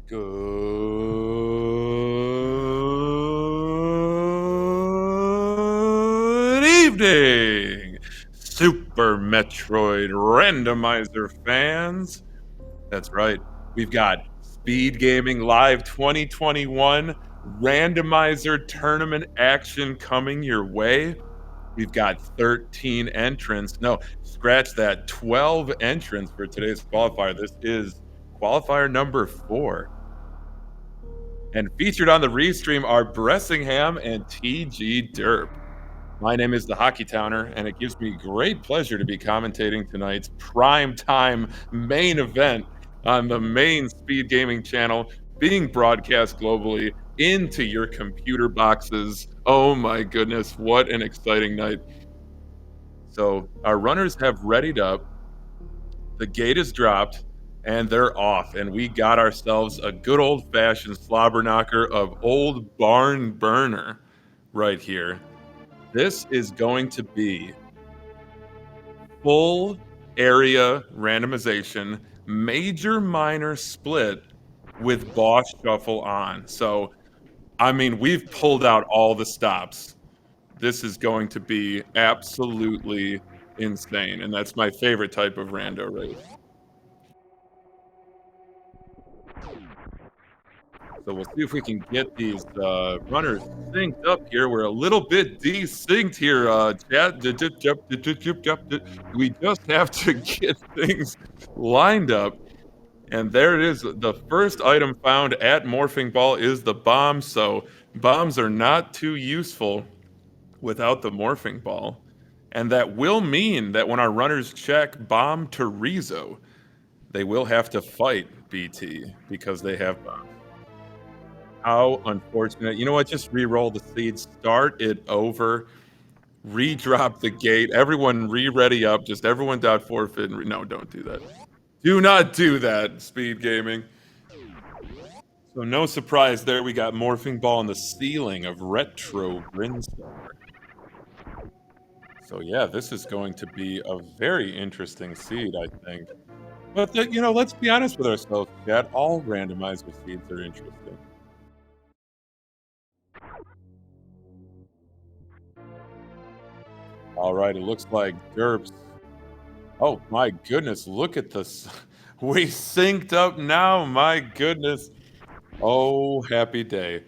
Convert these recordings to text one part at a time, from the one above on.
Good evening, Super Metroid Randomizer fans. That's right. We've got Speed Gaming Live 2021 Randomizer Tournament action coming your way. We've got 13 entrants. No, scratch that. 12 entrants for today's qualifier. This is qualifier number 4. And featured on the restream are Bressingham and TG Derp. My name is the Hockey Towner, and it gives me great pleasure to be commentating tonight's prime time main event on the main Speed Gaming channel, being broadcast globally into your computer boxes. Oh my goodness, what an exciting night. So our runners have readied up, the gate is dropped, and they're off, and we got ourselves a good old-fashioned slobber knocker of Old Barn Burner right here. This is going to be full area randomization, major minor split with boss shuffle on. So, I mean, we've pulled out all the stops. This is going to be absolutely insane, and that's my favorite type of rando race. So we'll see if we can get these runners synced up here. We're a little bit desynced here, chat. We just have to get things lined up. And there it is. The first item found at Morphing Ball is the bomb. So bombs are not too useful without the Morphing Ball. And that will mean that when our runners check Bomb Torizo, they will have to fight BT because they have bombs. How unfortunate. You know what? Just re-roll the seed, start it over, re-drop the gate, everyone re-ready up, just everyone dot forfeit. No, don't do that. Do not do that, Speed Gaming. So no surprise there, we got Morphing Ball on the ceiling of Retro Brinstar. So yeah, this is going to be a very interesting seed, I think. But, you know, let's be honest with ourselves, chat. All randomizer seeds are interesting. All right, it looks like Derps. Oh my goodness, look at this. We synced up now, my goodness. Oh, happy day.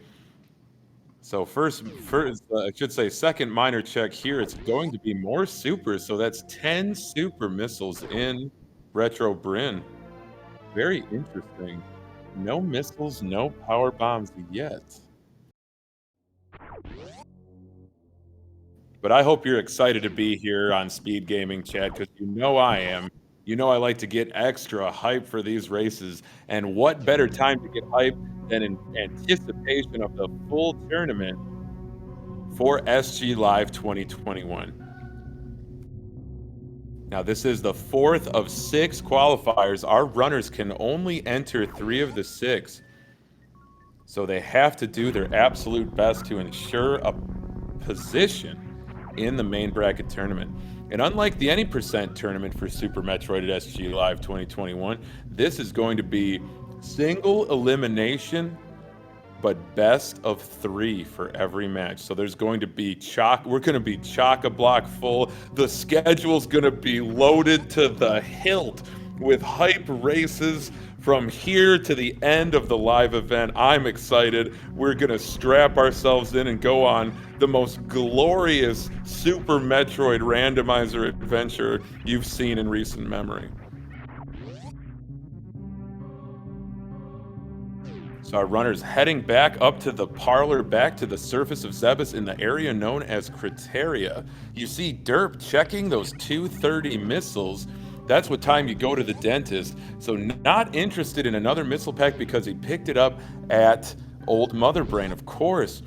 So first, I should say second minor check here. It's going to be more supers, so that's 10 super missiles in Retro Bryn. Very interesting. No missiles, no power bombs yet. But I hope you're excited to be here on Speed Gaming, Chad, because you know I am. You know I like to get extra hype for these races. And what better time to get hype than in anticipation of the full tournament for SG Live 2021. Now, this is the 4th of 6 qualifiers. Our runners can only enter 3 of the 6. So they have to do their absolute best to ensure a position in the main bracket tournament. And unlike the Any Percent tournament for Super Metroid at SG Live 2021, this is going to be single elimination, but best of 3 for every match. So there's going to be we're going to be chock-a-block full. The schedule's going to be loaded to the hilt with hype races from here to the end of the live event. I'm excited. We're going to strap ourselves in and go on the most glorious Super Metroid Randomizer adventure you've seen in recent memory. So our runners heading back up to the parlor, back to the surface of Zebus in the area known as Criteria. You see Derp checking those 230 missiles. That's what time you go to the dentist. So not interested in another missile pack because he picked it up at Old Mother Brain, of course.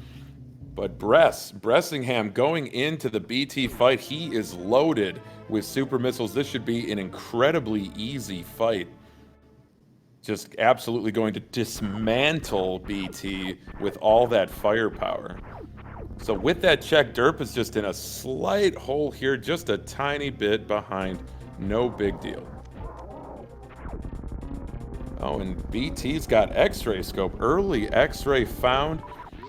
But Bressingham going into the BT fight, he is loaded with super missiles. This should be an incredibly easy fight. Just absolutely going to dismantle BT with all that firepower. So with that check, Derp is just in a slight hole here, just a tiny bit behind. No big deal. Oh, and BT's got X-ray scope. Early X-ray found.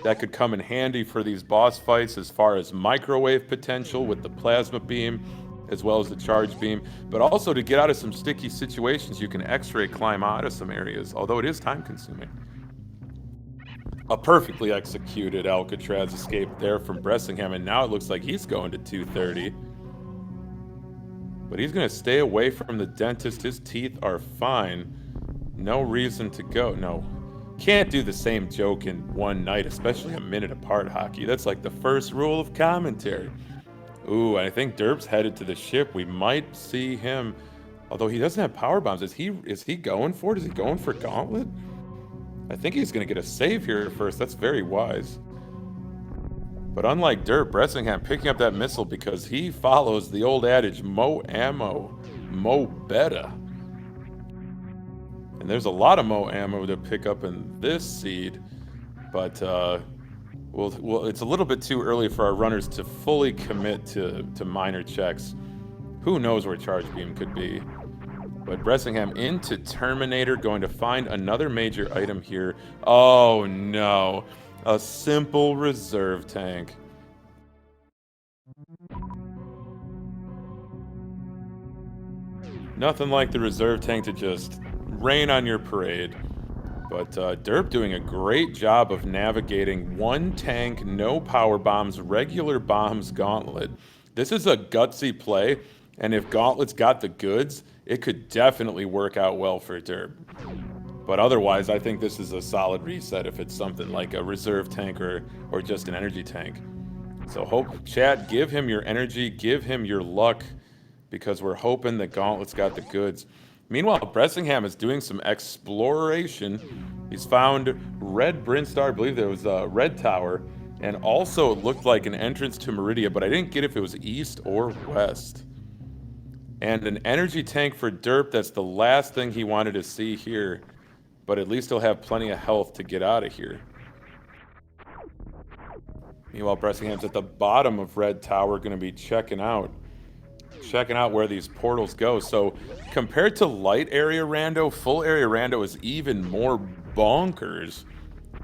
That could come in handy for these boss fights as far as microwave potential with the plasma beam, as well as the charge beam. But also to get out of some sticky situations, you can X-ray climb out of some areas, although it is time-consuming. A perfectly executed Alcatraz escape there from Bressingham, and now it looks like he's going to 230. But he's going to stay away from the dentist. His teeth are fine. No reason to go. No. Can't do the same joke in one night, especially a minute apart, Hockey. That's like the first rule of commentary. Ooh, I think Derp's headed to the ship. We might see him. Although he doesn't have power bombs. Is he going for it? Is he going for Gauntlet? I think he's going to get a save here first. That's very wise. But unlike Derp, Bressingham picking up that missile because he follows the old adage, mo ammo, mo betta. And there's a lot of mo ammo to pick up in this seed. But, well, it's a little bit too early for our runners to fully commit to minor checks. Who knows where Charge Beam could be. But Bressingham into Terminator, going to find another major item here. Oh no, a simple reserve tank. Nothing like the reserve tank to just rain on your parade. But Derp doing a great job of navigating one tank, no power bombs, regular bombs, Gauntlet. This is a gutsy play, and if Gauntlet's got the goods, it could definitely work out well for Derp. But otherwise, I think this is a solid reset if it's something like a reserve tank or just an energy tank. So hope, chat, give him your energy, give him your luck, because we're hoping that Gauntlet's got the goods. Meanwhile, Bressingham is doing some exploration. He's found Red Brinstar, I believe there was a Red Tower, and also it looked like an entrance to Meridia, but I didn't get if it was east or west. And an energy tank for Derp, that's the last thing he wanted to see here. But at least he'll have plenty of health to get out of here. Meanwhile, Bressingham's at the bottom of Red Tower, going to be checking out where these portals go. So compared to light area rando, full area rando is even more bonkers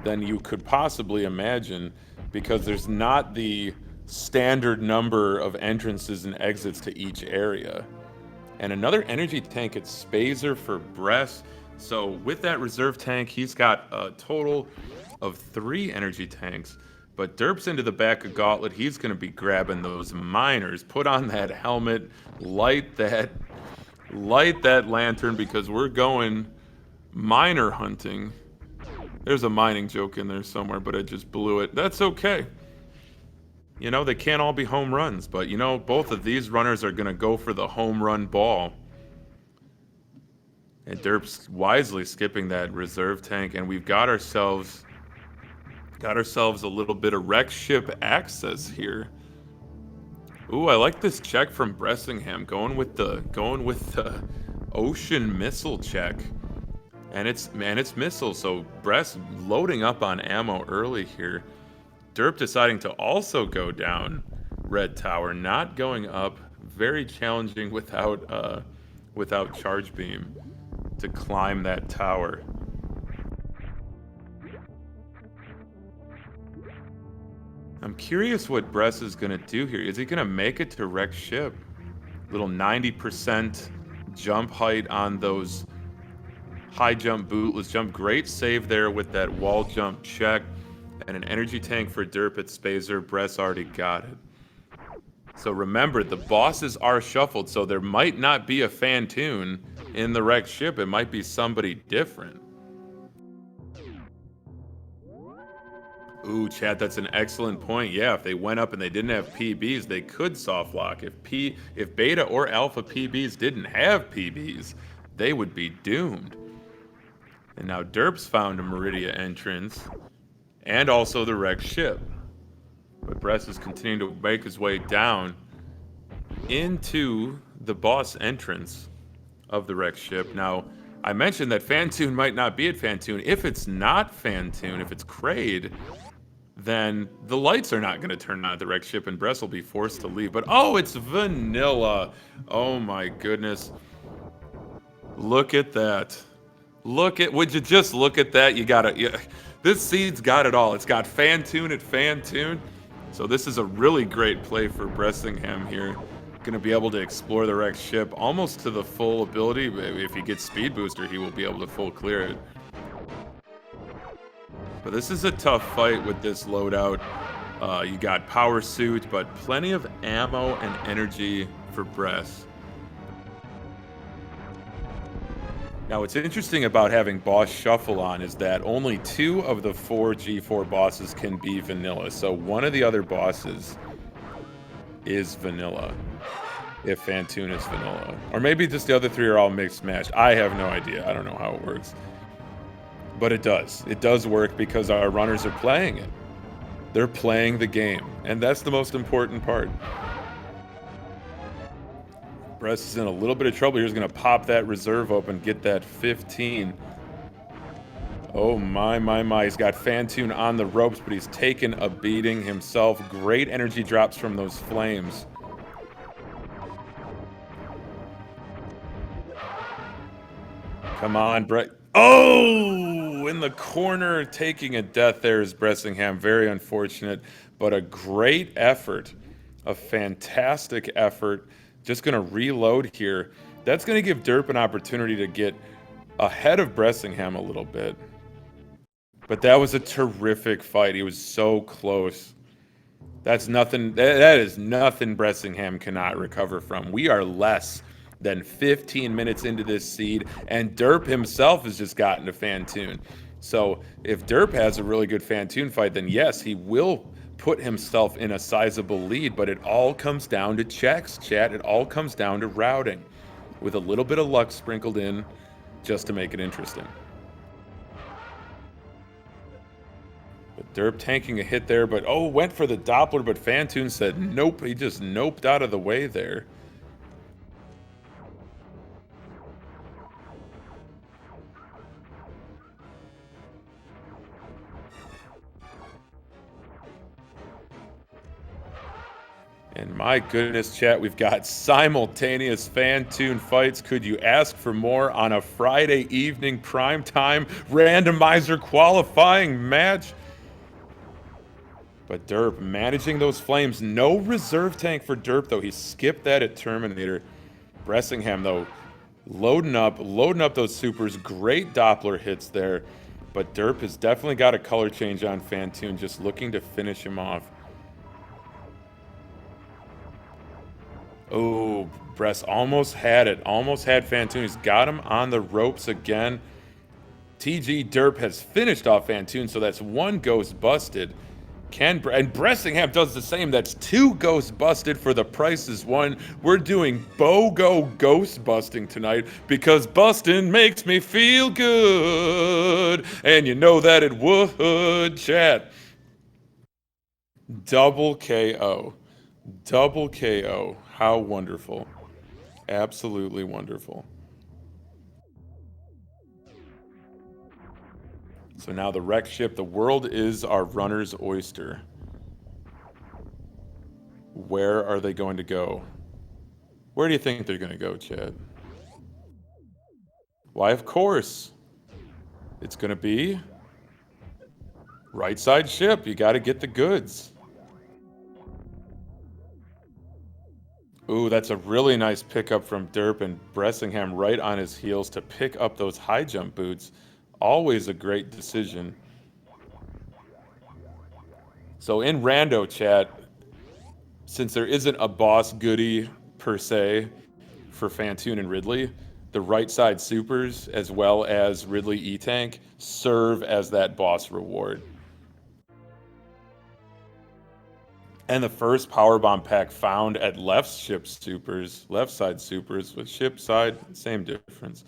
than you could possibly imagine, because there's not the standard number of entrances and exits to each area. And another energy tank at Spazer for Bress. So with that reserve tank, he's got a total of 3 energy tanks. But Derp's into the back of Gauntlet. He's going to be grabbing those miners. Put on that helmet. Light that lantern, because we're going miner hunting. There's a mining joke in there somewhere, but I just blew it. That's okay. You know, they can't all be home runs, but you know, both of these runners are going to go for the home run ball. And Derp's wisely skipping that reserve tank, and we've got ourselves a little bit of wreck ship access here. Ooh, I like this check from Bressingham, going with the ocean missile check. And it's missile, so Bress loading up on ammo early here. Derp deciding to also go down Red Tower, not going up. Very challenging without charge beam to climb that tower. I'm curious what Bress is going to do here. Is he going to make it to wreck ship? Little 90% jump height on those high jump, bootless jump. Great save there with that wall jump check. And an energy tank for Derp at Spazer. Bress already got it. So remember, the bosses are shuffled, so there might not be a Fantoon in the wrecked ship. It might be somebody different. Ooh, chat, that's an excellent point. Yeah, if they went up and they didn't have PBs, they could soft lock. If beta or alpha PBs didn't have PBs, they would be doomed. And now Derp's found a Meridia entrance, and also the wrecked ship. But Bress is continuing to make his way down into the boss entrance of the wrecked ship. Now, I mentioned that Fantoon might not be at Fantoon. If it's not Fantoon, if it's Kraid, then the lights are not going to turn on at the wrecked ship, and Bress will be forced to leave. But, oh, it's Vanilla. Oh, my goodness. Look at that. Would you just look at that? You gotta, yeah, this seed's got it all. It's got Fantune at Fantune. So this is a really great play for Bressingham here. Gonna be able to explore the wrecked ship almost to the full ability. If he gets Speed Booster, he will be able to full clear it. But this is a tough fight with this loadout. You got Power Suit, but plenty of ammo and energy for Bress. Now, what's interesting about having Boss Shuffle on is that only 2 of the 4 G4 bosses can be vanilla. So one of the other bosses is vanilla, if Fantune is vanilla. Or maybe just the other 3 are all mixed match. I have no idea. I don't know how it works. But it does. It does work because our runners are playing it. They're playing the game. And that's the most important part. Bress is in a little bit of trouble. He's going to pop that reserve open, get that 15. Oh, my. He's got Fantune on the ropes, but he's taken a beating himself. Great energy drops from those flames. Come on, Brett. Oh! In the corner, taking a death there is Bressingham. Very unfortunate, but a great effort. A fantastic effort. Just going to reload here. That's going to give Derp an opportunity to get ahead of Bressingham a little bit. But that was a terrific fight. He was so close. That's nothing. That is nothing Bressingham cannot recover from. We are less than 15 minutes into this seed, and Derp himself has just gotten to Fantune. So if Derp has a really good Fantune fight, then yes, he will put himself in a sizable lead, but it all comes down to checks, chat. It all comes down to routing, with a little bit of luck sprinkled in just to make it interesting. But Derp tanking a hit there, but oh, went for the Doppler, but Fantune said nope. He just noped out of the way there. And my goodness, chat, we've got simultaneous Fantune fights. Could you ask for more on a Friday evening primetime randomizer qualifying match? But Derp managing those flames. No reserve tank for Derp, though. He skipped that at Terminator. Bressingham, though, loading up those supers. Great Doppler hits there. But Derp has definitely got a color change on Fantune, just looking to finish him off. Oh, Bress almost had it. Almost had Fantune. He's got him on the ropes again. TG Derp has finished off Fantune, so that's 1 ghost busted. And Bressingham does the same. That's 2 ghosts busted for the price is 1. We're doing BOGO ghost busting tonight because busting makes me feel good. And you know that it would, chat. Double KO. Double KO. How wonderful. Absolutely wonderful. So now the wreck ship, the world is our runner's oyster. Where are they going to go? Where do you think they're going to go, Chad? Why, of course. It's going to be right side ship. You got to get the goods. Ooh, that's a really nice pickup from Derp, and Bressingham right on his heels to pick up those high jump boots. Always a great decision. So in Rando chat, since there isn't a boss goodie per se for Fantune and Ridley, the right side supers as well as Ridley E-Tank serve as that boss reward. And the first powerbomb pack found at left ship supers, left side supers, with ship side, same difference.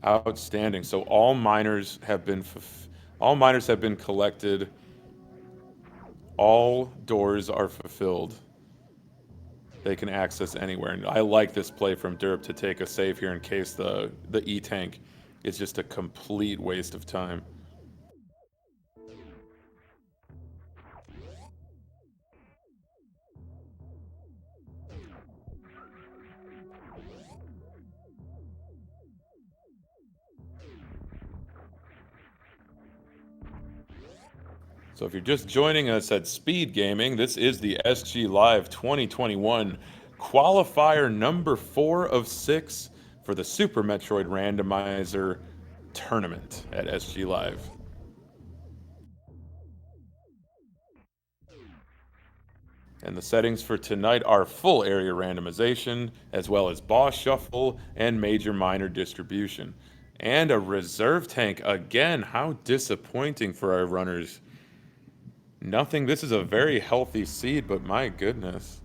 Outstanding. So all miners have been collected. All doors are fulfilled. They can access anywhere. And I like this play from Derp to take a save here in case the E-Tank is just a complete waste of time. So if you're just joining us at Speed Gaming, this is the SG Live 2021 qualifier number 4 of 6 for the Super Metroid Randomizer tournament at SG Live. And the settings for tonight are full area randomization, as well as boss shuffle and major minor distribution. And a reserve tank again. How disappointing for our runners. Nothing. This is a very healthy seed, but my goodness.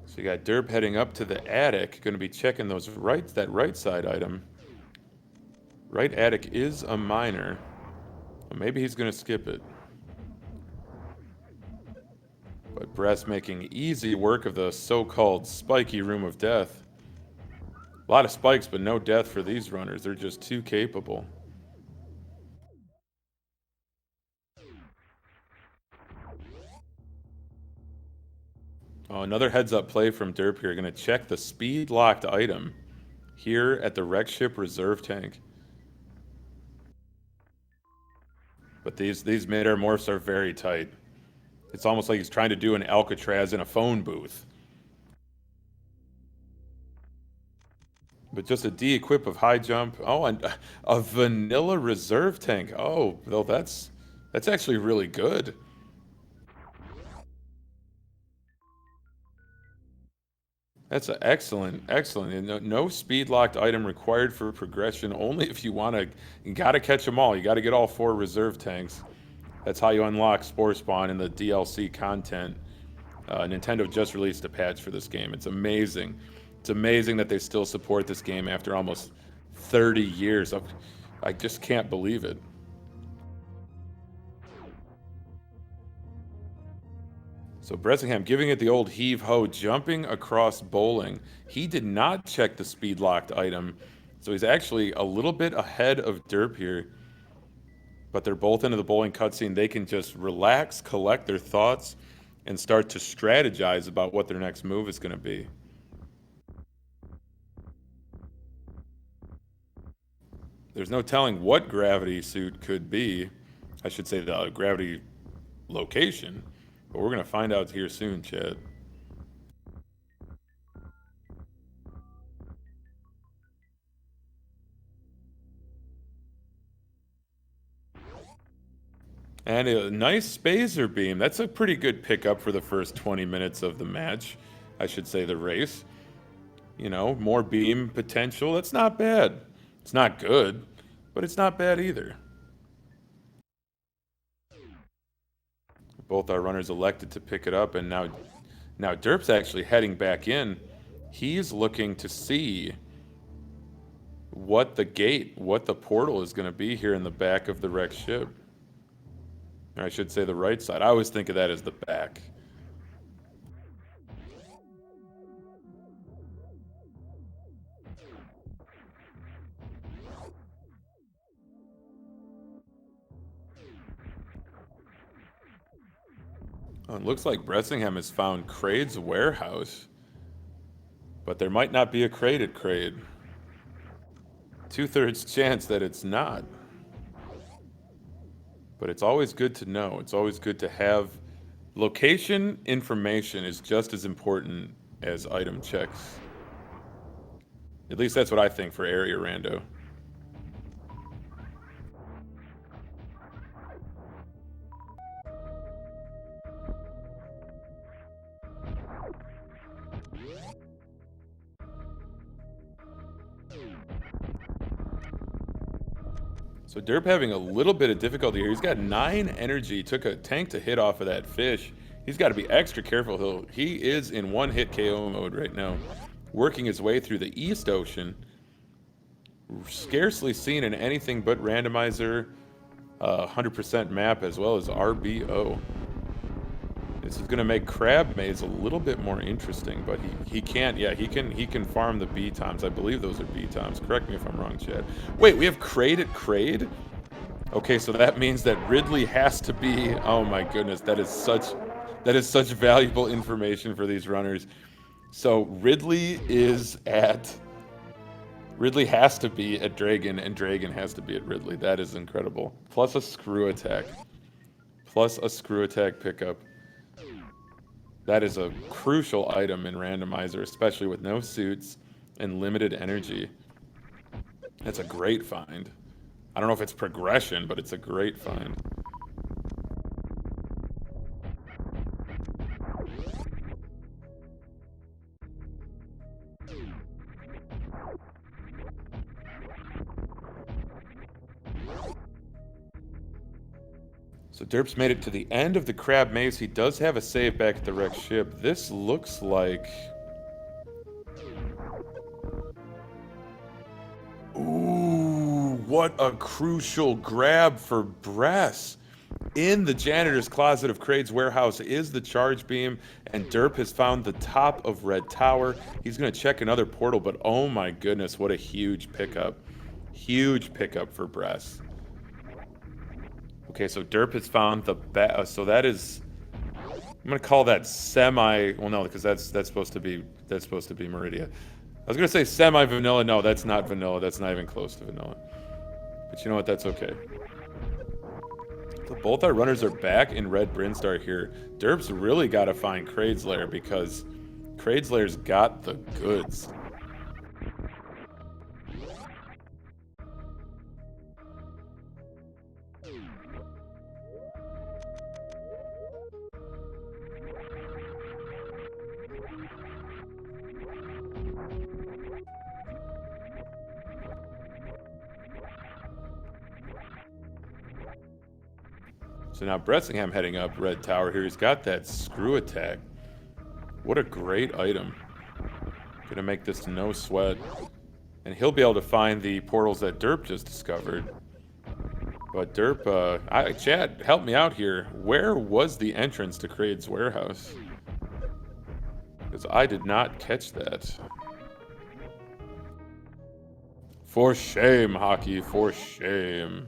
So you got Derp heading up to the attic, going to be checking that right side item. Right attic is a minor. Well, maybe he's going to skip it. But Brett's making easy work of the so-called spiky room of death. A lot of spikes, but no death for these runners. They're just too capable. Oh, another heads-up play from Derp here. Going to check the speed-locked item here at the wreck ship reserve tank. But these mid-air morphs are very tight. It's almost like he's trying to do an Alcatraz in a phone booth. But just a de-equip of high jump. Oh, and a vanilla reserve tank. Oh, well, that's actually really good. That's excellent. And no speed locked item required for progression. Only if you want to. You got to catch them all. You got to get all 4 reserve tanks. That's how you unlock Spore Spawn in the DLC content. Nintendo just released a patch for this game. It's amazing. It's amazing that they still support this game after almost 30 years. I just can't believe it. So Bressingham giving it the old heave-ho, jumping across bowling. He did not check the speed-locked item, so he's actually a little bit ahead of Derp here. But they're both into the bowling cutscene. They can just relax, collect their thoughts, and start to strategize about what their next move is going to be. There's no telling what gravity suit could be. I should say the gravity location. But we're going to find out here soon, Chad. And a nice Spazer Beam. That's a pretty good pickup for the first 20 minutes of the match. I should say the race. You know, more beam potential. That's not bad. It's not good, but it's not bad either. Both our runners elected to pick it up, and now Derp's actually heading back in. He's looking to see what the portal is going to be here in the back of the wrecked ship. Or I should say the right side. I always think of that as the back. Oh, it looks like Bressingham has found Kraid's warehouse. But there might not be a Kraid at Kraid. 2/3 chance that it's not. But it's always good to know. It's always good to have location information is just as important as item checks. At least that's what I think for area rando. So Derp having a little bit of difficulty here. He's got 9 energy. Took a tank to hit off of that fish. He's got to be extra careful. He is in one-hit KO mode right now. Working his way through the East Ocean. Scarcely seen in anything but Randomizer. 100% map as well as RBO. This is gonna make Crab Maze a little bit more interesting, but he can't. Yeah, he can farm the B times. I believe those are B times. Correct me if I'm wrong, Chad. Wait, we have Kraid at Kraid? Okay, so that means that Ridley has to be. Oh my goodness, that is such valuable information for these runners. So Ridley has to be at Dragon, and Dragon has to be at Ridley. That is incredible. Plus a screw attack. Plus a screw attack pickup. That is a crucial item in Randomizer, especially with no suits and limited energy. That's a great find. I don't know if it's progression, but it's a great find. So Derp's made it to the end of the Crab Maze. He does have a save back at the wrecked ship. This looks like... Ooh, what a crucial grab for Bress. In the janitor's closet of Kraid's warehouse is the charge beam, and Derp has found the top of Red Tower. He's going to check another portal, but oh my goodness, what a huge pickup. Huge pickup for Bress. Okay, so Derp has found the so that is, I'm gonna call that semi. Well, no, because that's supposed to be Meridia. I was gonna say semi vanilla. No, that's not vanilla. That's not even close to vanilla. But you know what? That's okay. So both our runners are back in Red Brinstar here. Derp's really got to find Kraid's Lair because Kraid's Lair's got the goods. So now Bressingham heading up Red Tower here. He's got that screw attack. What a great item. Gonna make this no sweat. And he'll be able to find the portals that Derp just discovered. But Derp, Chad, help me out here. Where was the entrance to Kraid's warehouse? Because I did not catch that. For shame, Hockey, for shame.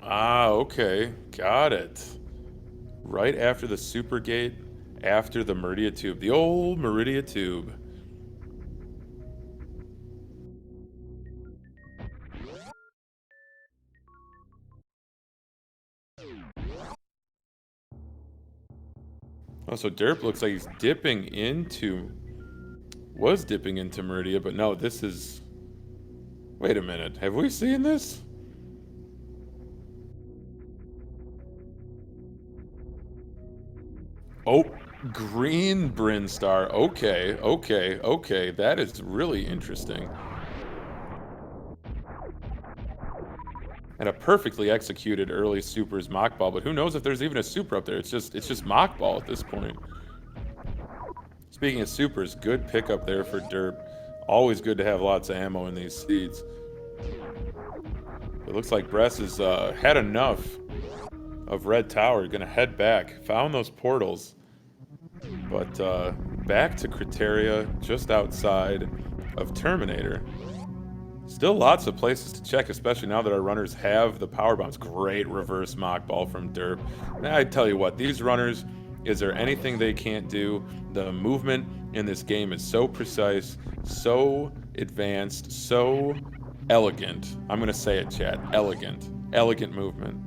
Ah, okay. Got it. Right after the Super Gate, after the Meridia Tube. The old Meridia Tube. Oh, so Derp looks like he's dipping into... Was dipping into Meridia, but no, this is... Wait a minute. Have we seen this? Oh, green Brinstar. Okay, okay, okay. That is really interesting. And a perfectly executed early Super's Mock Ball, but who knows if there's even a Super up there. It's just Mock Ball at this point. Speaking of Supers, good pickup there for Derp. Always good to have lots of ammo in these seeds. It looks like Bress has had enough of Red Tower. Gonna head back. Found those portals. But back to Criteria, just outside of Terminator. Still lots of places to check, especially now that our runners have the power bombs. Great reverse mock ball from Derp. Now, I tell you what, these runners, is there anything they can't do? The movement in this game is so precise, so advanced, so elegant. I'm gonna say it, chat. Elegant. Elegant movement.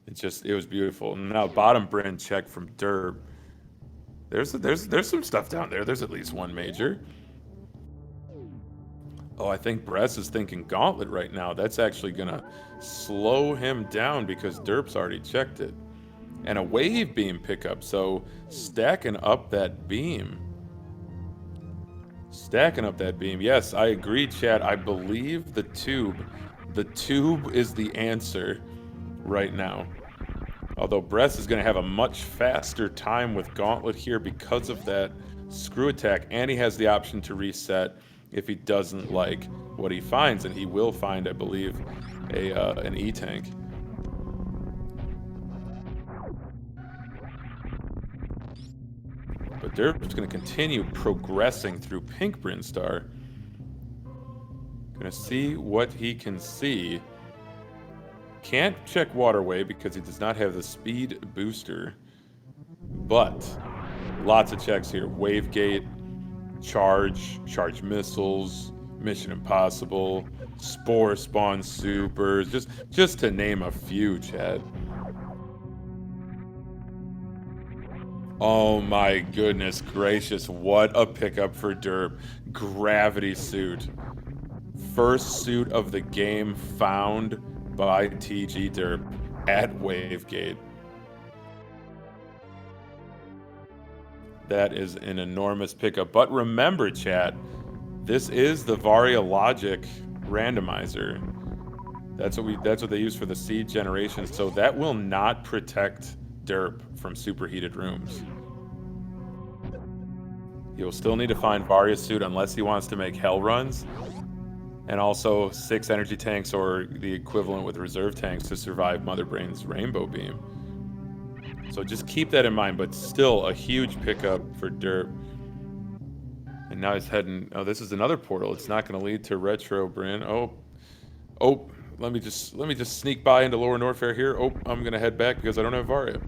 It was beautiful. Now, bottom Bryn check from Derp. There's some stuff down there. There's at least one major. Oh, I think Bress is thinking Gauntlet right now. That's actually gonna slow him down because Derp's already checked it. And a wave beam pickup, so stacking up that beam. Stacking up that beam. Yes, I agree, chat. I believe the tube is the answer right now. Although Bress is going to have a much faster time with Gauntlet here because of that screw attack, and he has the option to reset if he doesn't like what he finds, and he will find, I believe, an E-tank. But Derp's going to continue progressing through Pink Brinstar. Gonna see what he can see. Can't check Waterway because he does not have the speed booster. But lots of checks here. Wave Gate, charge missiles, Mission Impossible, Spore Spawn Supers, just to name a few, Chad. Oh my goodness gracious, what a pickup for Derp. Gravity Suit. First suit of the game found by TG Derp at Wavegate. That is an enormous pickup. But remember, chat, this is the Varia Logic randomizer. That's what they use for the seed generation. So that will not protect Derp from superheated rooms. You'll still need to find Varia suit unless he wants to make hell runs. And also 6 energy tanks or the equivalent with reserve tanks to survive Mother Brain's Rainbow Beam. So just keep that in mind, but still a huge pickup for Derp. And now he's heading... Oh, this is another portal. It's not going to lead to Retro Bryn. Oh, let me just sneak by into Lower Norfair here. Oh, I'm going to head back because I don't have Varia.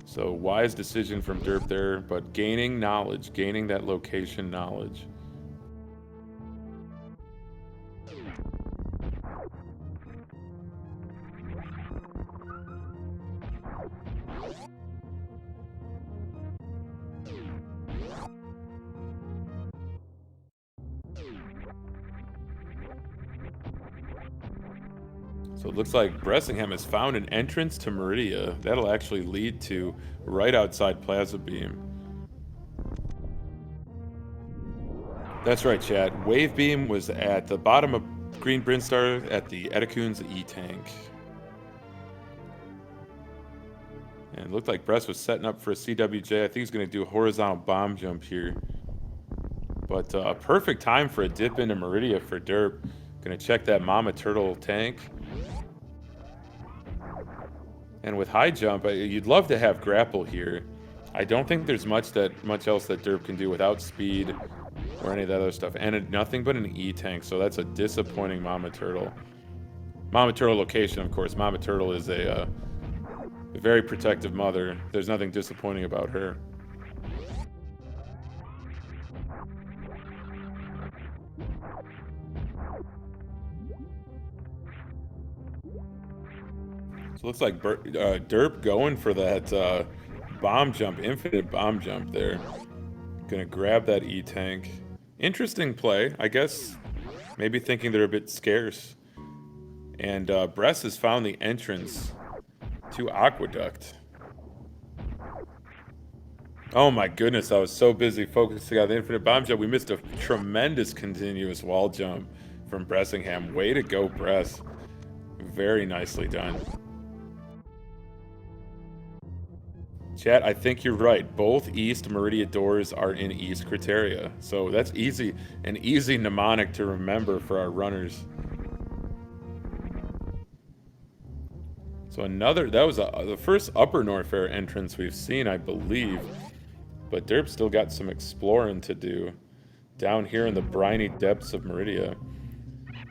So wise decision from Derp there, but gaining knowledge, gaining that location knowledge. So it looks like Bressingham has found an entrance to Meridia. That'll actually lead to right outside Plaza Beam. That's right, chat. Wave Beam was at the bottom of Green Brinstar at the Edekun's E-Tank. And it looked like Bress was setting up for a CWJ. I think he's going to do a horizontal bomb jump here. But perfect time for a dip into Meridia for Derp. Going to check that Mama Turtle tank. And with high jump, you'd love to have grapple here. I don't think there's much else that Derp can do without speed or any of that other stuff. And nothing but an E-tank, so that's a disappointing Mama Turtle. Mama Turtle location, of course. Mama Turtle is a very protective mother. There's nothing disappointing about her. So it looks like Derp going for that bomb jump, infinite bomb jump there. Gonna grab that E-tank. Interesting play, I guess. Maybe thinking they're a bit scarce. And Bress has found the entrance to Aqueduct. Oh my goodness, I was so busy focusing on the infinite bomb jump. We missed a tremendous continuous wall jump from Bressingham. Way to go, Bress. Very nicely done. Chat, I think you're right. Both East Meridia doors are in East Criteria. So that's easy, an easy mnemonic to remember for our runners. So that was the first Upper Norfair entrance we've seen, I believe. But Derp still got some exploring to do down here in the briny depths of Meridia.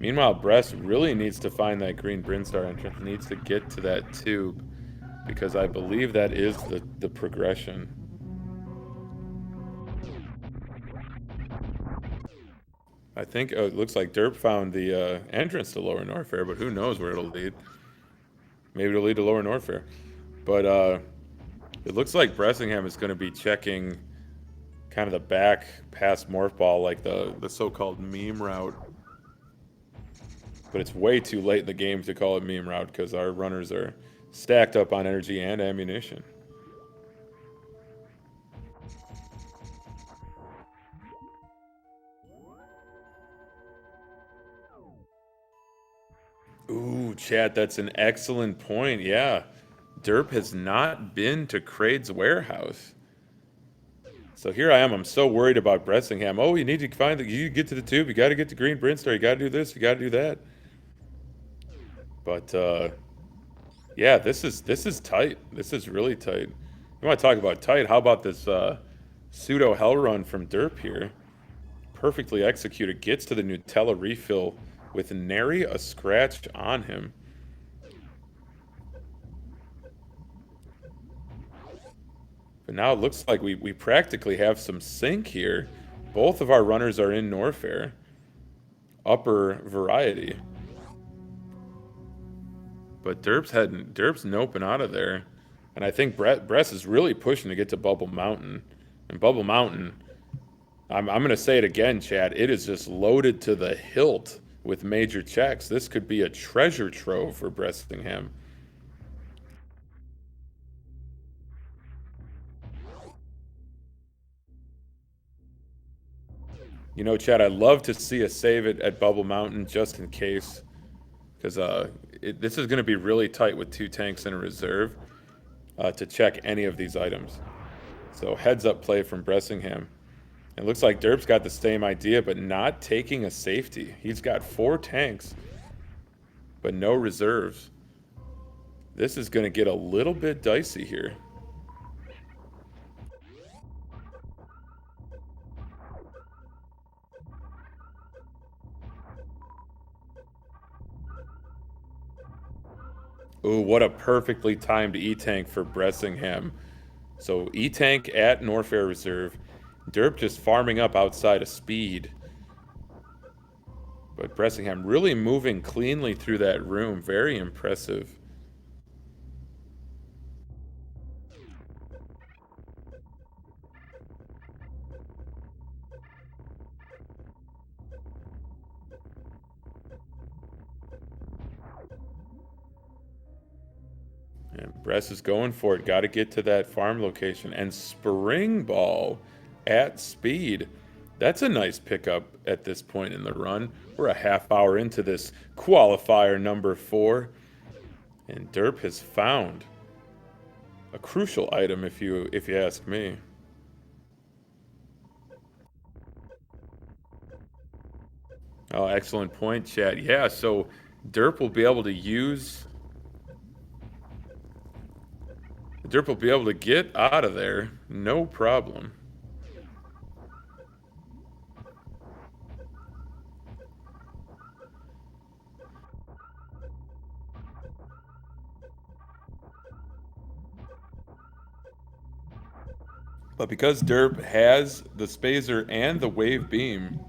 Meanwhile, Bress really needs to find that Green Brinstar entrance, needs to get to that tube, because I believe that is the progression. I think it looks like Derp found the entrance to Lower Norfair, but who knows where it'll lead. Maybe it'll lead to Lower Norfair. But it looks like Bressingham is going to be checking kind of the back past Morph Ball, like the so-called meme route. But it's way too late in the game to call it meme route because our runners are stacked up on energy and ammunition. Ooh, chat, that's an excellent point. Yeah. Derp has not been to Kraid's warehouse. So here I am. I'm so worried about Bressingham. Oh, you need to find the. You get to the tube. You got to get to Green Brinstar. You got to do this. You got to do that. But yeah, this is tight. This is really tight. You want to talk about tight? How about this pseudo hell run from Derp here? Perfectly executed. Gets to the Nutella refill with nary a scratch on him. But now it looks like we practically have some sync here. Both of our runners are in Norfair. Upper variety. But Derp's noping out of there. And I think Bress is really pushing to get to Bubble Mountain. And Bubble Mountain, I'm going to say it again, Chad. It is just loaded to the hilt with major checks. This could be a treasure trove for Bressingham. You know, Chad, I'd love to see us save it at Bubble Mountain just in case. Because this is going to be really tight with 2 tanks in a reserve to check any of these items. So heads up play from Bressingham. It looks like Derp's got the same idea, but not taking a safety. He's got 4 tanks, but no reserves. This is going to get a little bit dicey here. Ooh, what a perfectly timed E-Tank for Bressingham. So E-Tank at Norfair Reserve. Derp just farming up outside of speed. But Bressingham really moving cleanly through that room. Very impressive. And Bress is going for it. Got to get to that farm location. And Spring Ball at speed. That's a nice pickup at this point in the run. We're a half hour into this qualifier number 4. And Derp has found a crucial item if you ask me. Oh, excellent point, chat. Yeah, so Derp will be able to use Derp will be able to get out of there, no problem. But because Derp has the Spazer and the Wave Beam,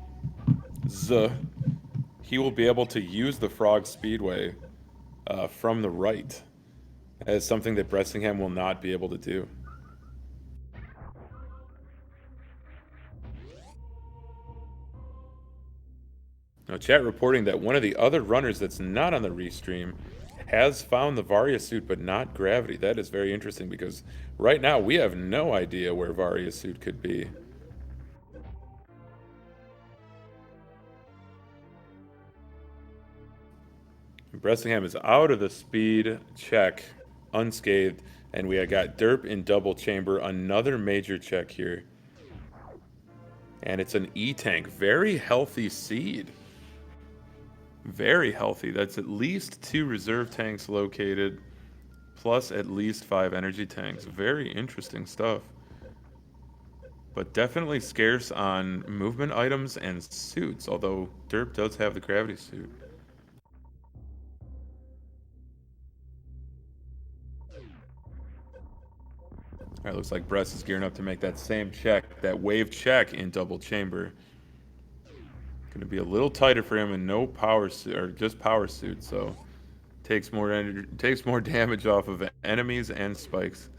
he will be able to use the Frog Speedway from the right as something that Bressingham will not be able to do. Now, chat reporting that one of the other runners that's not on the restream has found the Varia suit, but not Gravity. That is very interesting because right now we have no idea where Varia suit could be. Bressingham is out of the speed check unscathed, and we have got Derp in double chamber. Another major check here. And it's an E-Tank. Very healthy seed. Very healthy. That's at least 2 reserve tanks located, plus at least 5 energy tanks. Very interesting stuff. But definitely scarce on movement items and suits, although Derp does have the gravity suit. Alright, looks like Bress is gearing up to make that same check, that wave check in double chamber. Going to be a little tighter for him and no power suit, or just power suit, so takes more energy, takes more damage off of enemies and spikes.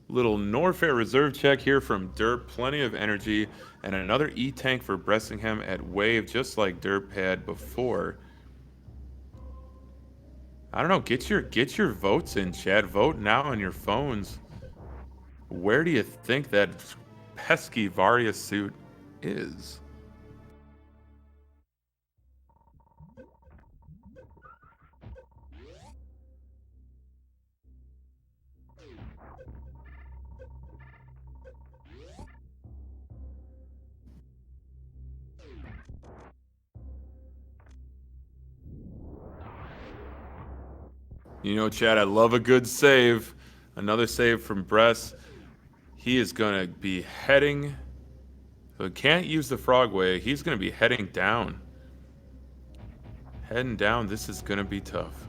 Little Norfair reserve check here from Derp. Plenty of energy. And another E-Tank for Bressingham at Wave, just like Derp had before. I don't know. Get your votes in, Chad. Vote now on your phones. Where do you think that pesky Varia suit is? You know, Chad, I love a good save. Another save from Bress. He is going to be heading. So he can't use the frogway. He's going to be heading down. Heading down. This is going to be tough.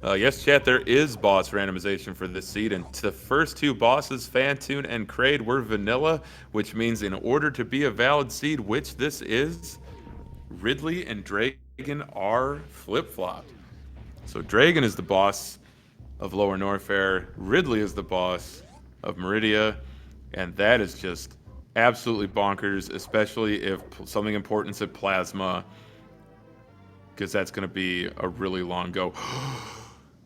Yes, chat, there is boss randomization for this seed, and the first two bosses, Fantoon and Kraid, were vanilla, which means in order to be a valid seed, which this is, Ridley and Dragon are flip-flopped. So Dragon is the boss of Lower Norfair, Ridley is the boss of Meridia, and that is just absolutely bonkers, especially if something important's at Plasma, because that's going to be a really long go.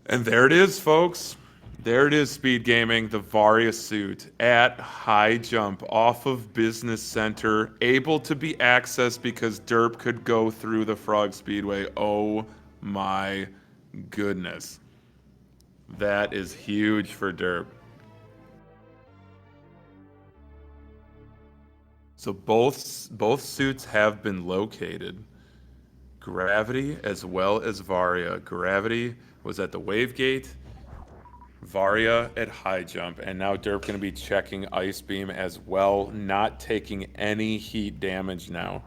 And there it is, folks. There it is, Speed Gaming, the Varia suit at high jump off of Business Center, able to be accessed because Derp could go through the Frog Speedway. Oh my goodness. That is huge for Derp. So both suits have been located. Gravity as well as Varia. Gravity was at the wave gate, Varia at high jump, and now Derp going to be checking Ice Beam as well, not taking any heat damage now.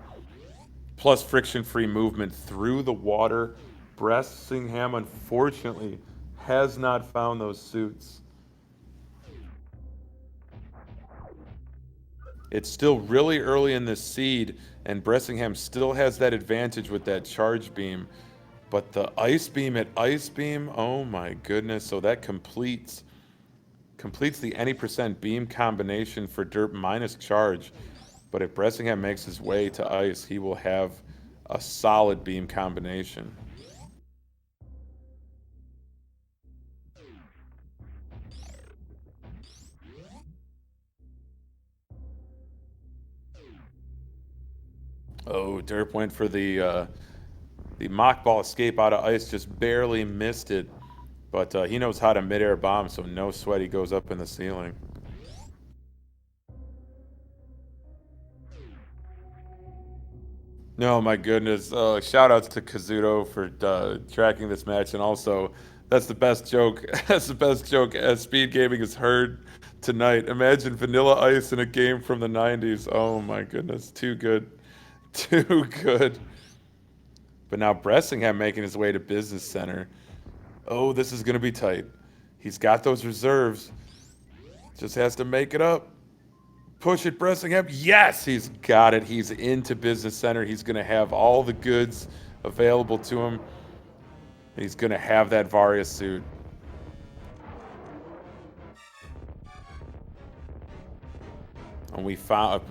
Plus friction-free movement through the water. Bressingham, unfortunately, has not found those suits. It's still really early in this seed, and Bressingham still has that advantage with that charge beam. But the Ice Beam at Ice Beam, oh my goodness. So that completes the any percent beam combination for Derp minus charge. But if Bressingham makes his way to Ice, he will have a solid beam combination. Oh, Derp went for the mock ball escape out of Ice, just barely missed it. But he knows how to midair bomb, so no sweat, he goes up in the ceiling. No, my goodness. Shout outs to Kazuto for tracking this match, and also that's the best joke. That's the best joke as Speed Gaming has heard tonight. Imagine Vanilla Ice in a game from the 90s. Oh my goodness, too good. Too good. But now Bressingham making his way to Business Center. Oh, this is going to be tight. He's got those reserves. Just has to make it up. Push it, Bressingham. Yes, he's got it. He's into Business Center. He's going to have all the goods available to him. He's going to have that Varia suit. And we found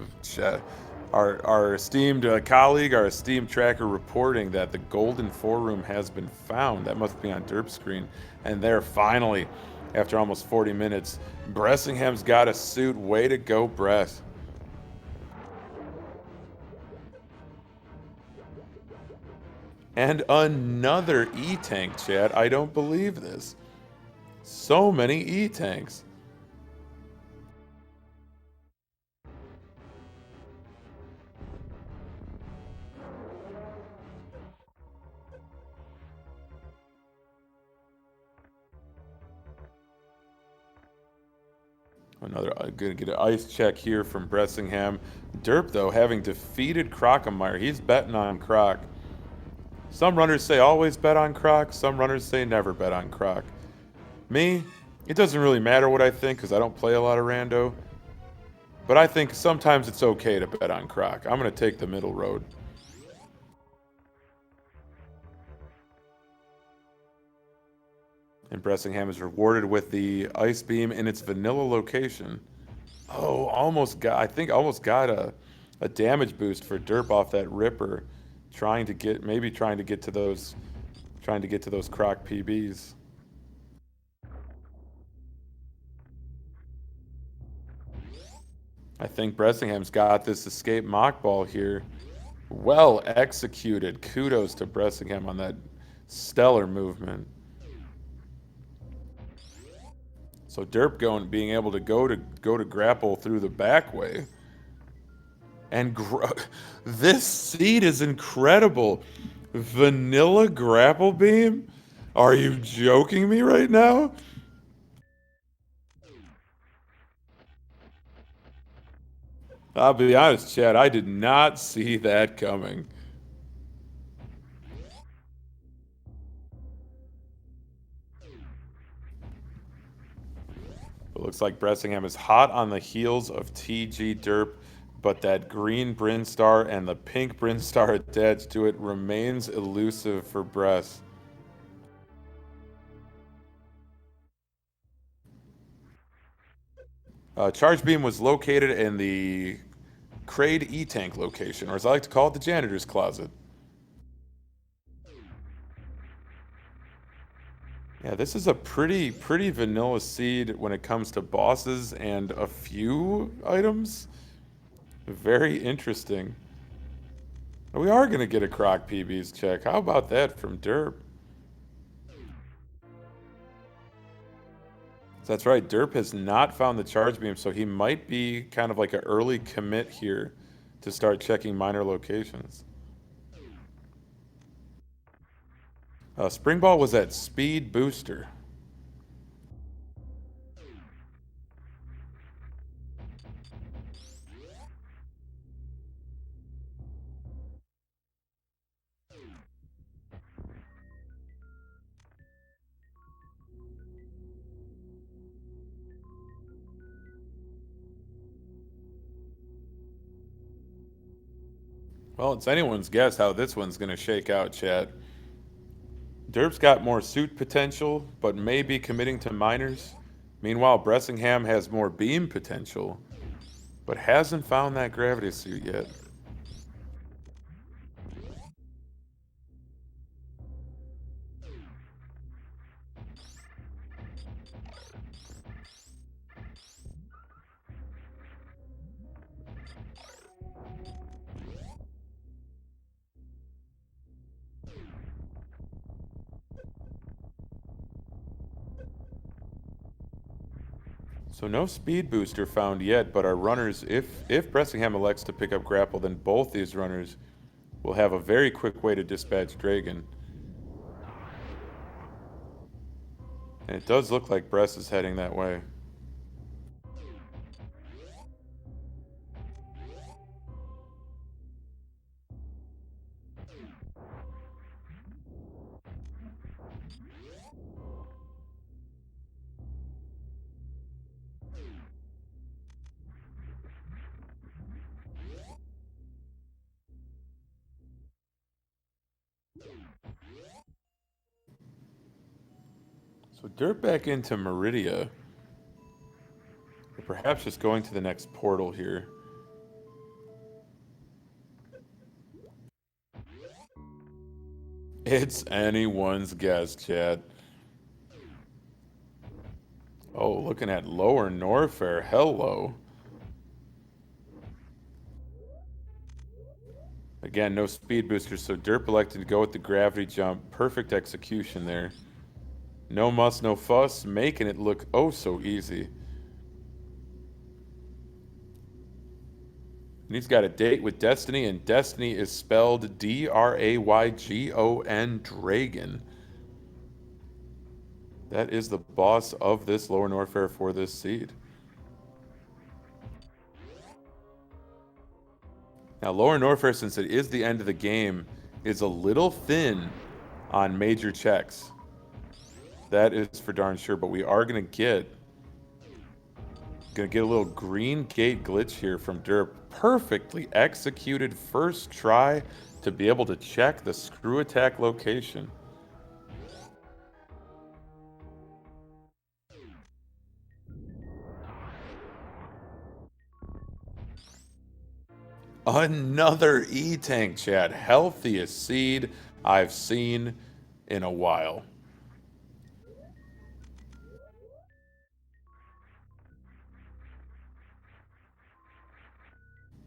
our esteemed colleague, our esteemed tracker reporting that the Golden Four-Room has been found. That must be on Derp's screen. And there, finally, after almost 40 minutes, Bressingham's got a suit. Way to go, Bress. And another E-Tank, Chad. I don't believe this. So many E-Tanks. Another gonna get an ice check here from Bressingham. Derp, though, having defeated Crockemeyer, he's betting on Croc. Some runners say always bet on Croc. Some runners say never bet on Croc. Me, it doesn't really matter what I think because I don't play a lot of rando. But I think sometimes it's okay to bet on Croc. I'm going to take the middle road. And Bressingham is rewarded with the Ice Beam in its vanilla location. Oh, almost got a damage boost for Derp off that Ripper, trying to get to those Croc PBs. I think Bressingham's got this escape mock ball here. Well executed. Kudos to Bressingham on that stellar movement. So Derp being able to go to grapple through the back way. And this seed is incredible. Vanilla grapple beam? Are you joking me right now? I'll be honest, Chad, I did not see that coming. It looks like Bressingham is hot on the heels of TG Derp, but that green Brinstar and the pink Brinstar attached to it remains elusive for Bress. Charge Beam was located in the Crade E-Tank location, or as I like to call it, the janitor's closet. Yeah, this is a pretty vanilla seed when it comes to bosses and a few items. Very interesting. We are going to get a Croc PBs check. How about that from Derp? That's right, Derp has not found the charge beam, so he might be kind of like an early commit here to start checking minor locations. Spring Ball was at Speed Booster. Well, it's anyone's guess how this one's going to shake out, Chad. Derp's got more suit potential, but may be committing to minors. Meanwhile, Bressingham has more beam potential, but hasn't found that gravity suit yet. So no speed booster found yet, but our runners, if Bressingham elects to pick up grapple, then both these runners will have a very quick way to dispatch Dragon. And it does look like Bress is heading that way. So Dirt back into Meridia. Or perhaps just going to the next portal here. It's anyone's guess, Chad. Oh, looking at Lower Norfair. Hello. Again, no speed boosters, so Derp elected to go with the gravity jump. Perfect execution there. No muss, no fuss, making it look oh so easy. And he's got a date with Destiny, and Destiny is spelled Draygon, Dragon. That is the boss of this Lower Norfair for this seed. Now, Lower Norfair, since it is the end of the game, is a little thin on major checks. That is for darn sure, but we are gonna get a little green gate glitch here from Derp. Perfectly executed first try to be able to check the screw attack location. Another E-Tank, Chad. Healthiest seed I've seen in a while.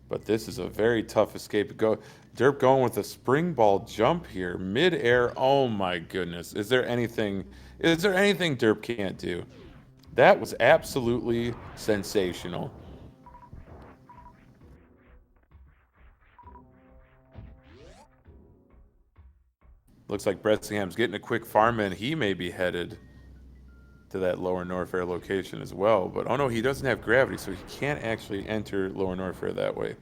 But this is a very tough escape. Derp going with a spring ball jump here, mid-air. Oh my goodness. Is there anything Derp can't do? That was absolutely sensational. Looks like Bressingham's getting a quick farm in. He may be headed to that Lower Norfair location as well. But oh no, he doesn't have gravity, so he can't actually enter Lower Norfair that way.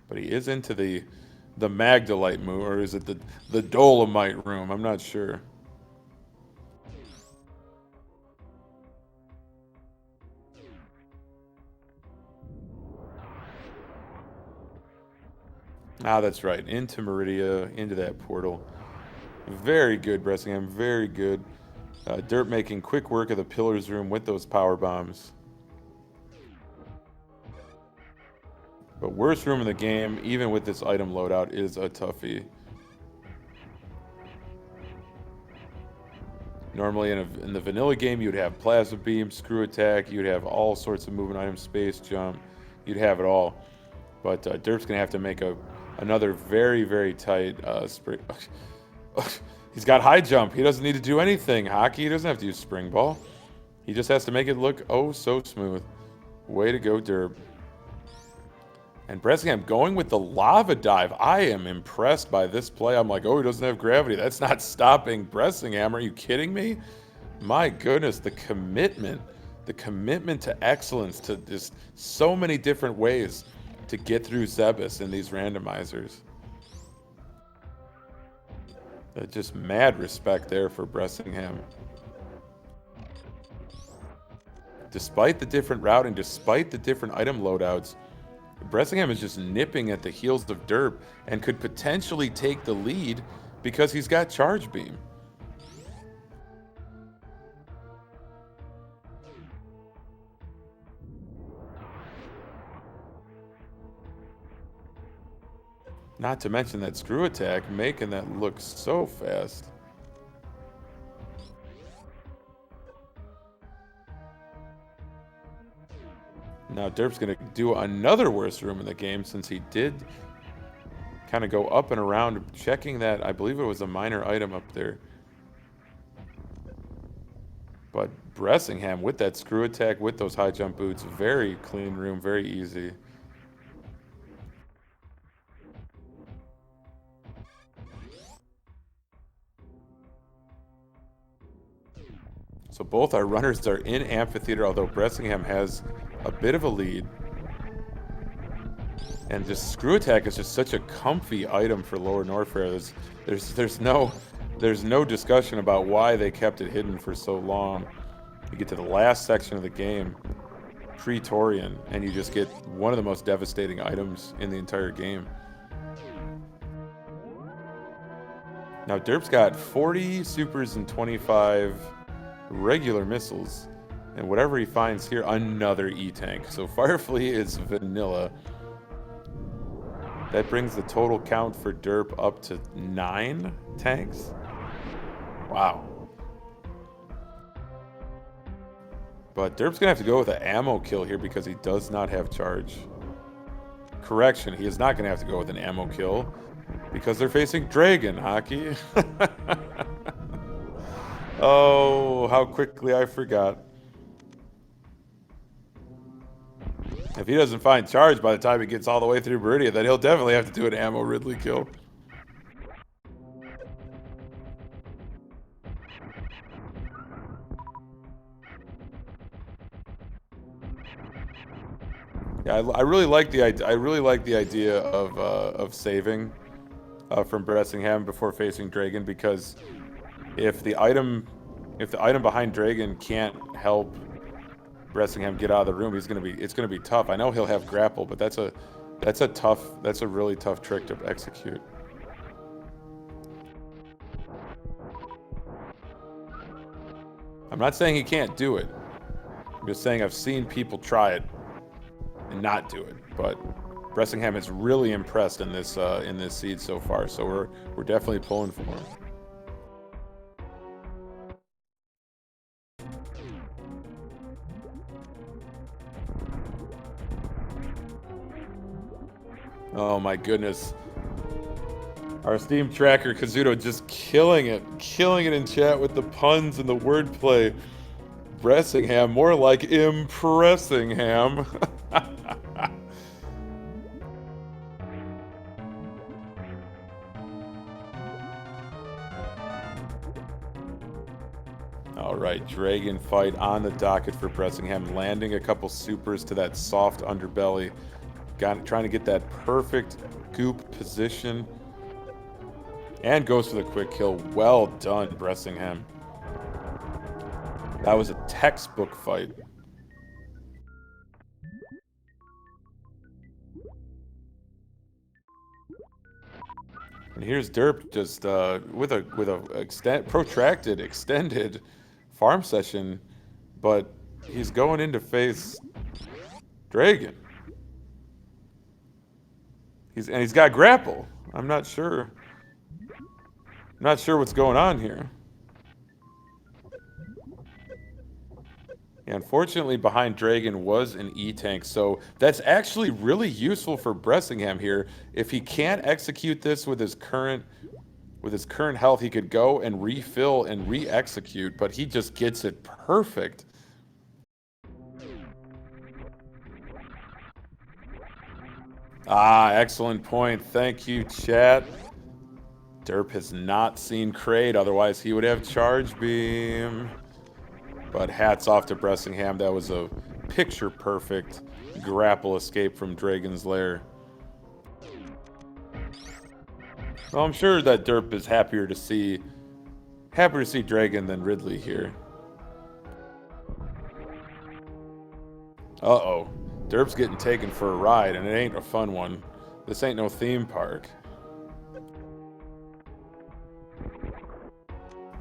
But he is into the Magdalite moon, or is it the Dolomite room? I'm not sure. Ah, that's right. Into Meridia, into that portal. Very good, Bressingham. Very good. Derp making quick work of the Pillars room with those power bombs. But worst room in the game, even with this item loadout, is a toughie. Normally in the vanilla game, you'd have Plasma Beam, Screw Attack, you'd have all sorts of movement items, Space Jump, you'd have it all. But Derp's going to have to make another very, very tight spring. He's got High Jump. He doesn't need to do anything. Hockey, he doesn't have to use Spring Ball. He just has to make it look oh so smooth. Way to go, Derp. And Bressingham going with the Lava Dive. I am impressed by this play. I'm like, oh, he doesn't have gravity. That's not stopping Bressingham. Are you kidding me? My goodness, the commitment to excellence, to just so many different ways to get through Zebus in these randomizers. Just mad respect there for Bressingham. Despite the different routing, despite the different item loadouts, Bressingham is just nipping at the heels of Derp and could potentially take the lead because he's got Charge Beam. Not to mention that Screw Attack, making that look so fast. Now Derp's going to do another worst room in the game since he did kind of go up and around checking that. I believe it was a minor item up there. But Bressingham with that Screw Attack, with those high jump boots, very clean room, very easy. So both our runners are in Amphitheater, although Bressingham has a bit of a lead. And just Screw Attack is just such a comfy item for Lower Norfair. There's no discussion about why they kept it hidden for so long. You get to the last section of the game, Praetorian, and you just get one of the most devastating items in the entire game. Now Derp's got 40 supers and 25 regular missiles, and whatever he finds here, another E-Tank. So Firefly is vanilla. That brings the total count for Derp up to 9 tanks. Wow. But Derp's gonna have to go with an ammo kill here because he does not have charge. Correction, he is not gonna have to go with an ammo kill because they're facing Dragon, Hockey. Oh, how quickly I forgot. If he doesn't find charge by the time he gets all the way through Meridia, then he'll definitely have to do an ammo Ridley kill. Yeah, I really like the idea of saving from Bressingham before facing Dragon, because if the item behind Dragon can't help Bressingham get out of the room, it's gonna be tough. I know he'll have grapple, but that's a really tough trick to execute. I'm not saying he can't do it. I'm just saying I've seen people try it and not do it. But Bressingham is really impressed in this seed so far, so we're definitely pulling for him. Oh my goodness. Our Steam tracker, Kazuto, just killing it in chat with the puns and the wordplay. Bressingham, more like Impressingham. Alright, Dragon fight on the docket for Bressingham, landing a couple supers to that soft underbelly. Trying to get that perfect goop position. And goes for the quick kill. Well done, Bressingham. That was a textbook fight. And here's Derp just with a protracted, extended farm session, but he's going in to face Dragon. He's got grapple. I'm not sure. Not sure what's going on here. Yeah, unfortunately, behind Dragon was an E-Tank, so that's actually really useful for Bressingham here. If he can't execute this with his current health, he could go and refill and re-execute, but he just gets it perfect. Ah, excellent point. Thank you, chat. Derp has not seen Kraid, otherwise he would have Charge Beam. But hats off to Bressingham. That was a picture-perfect grapple escape from Dragon's Lair. Well, I'm sure that Derp is happier to see Dragon than Ridley here. Uh-oh. Derp's getting taken for a ride, and it ain't a fun one. This ain't no theme park.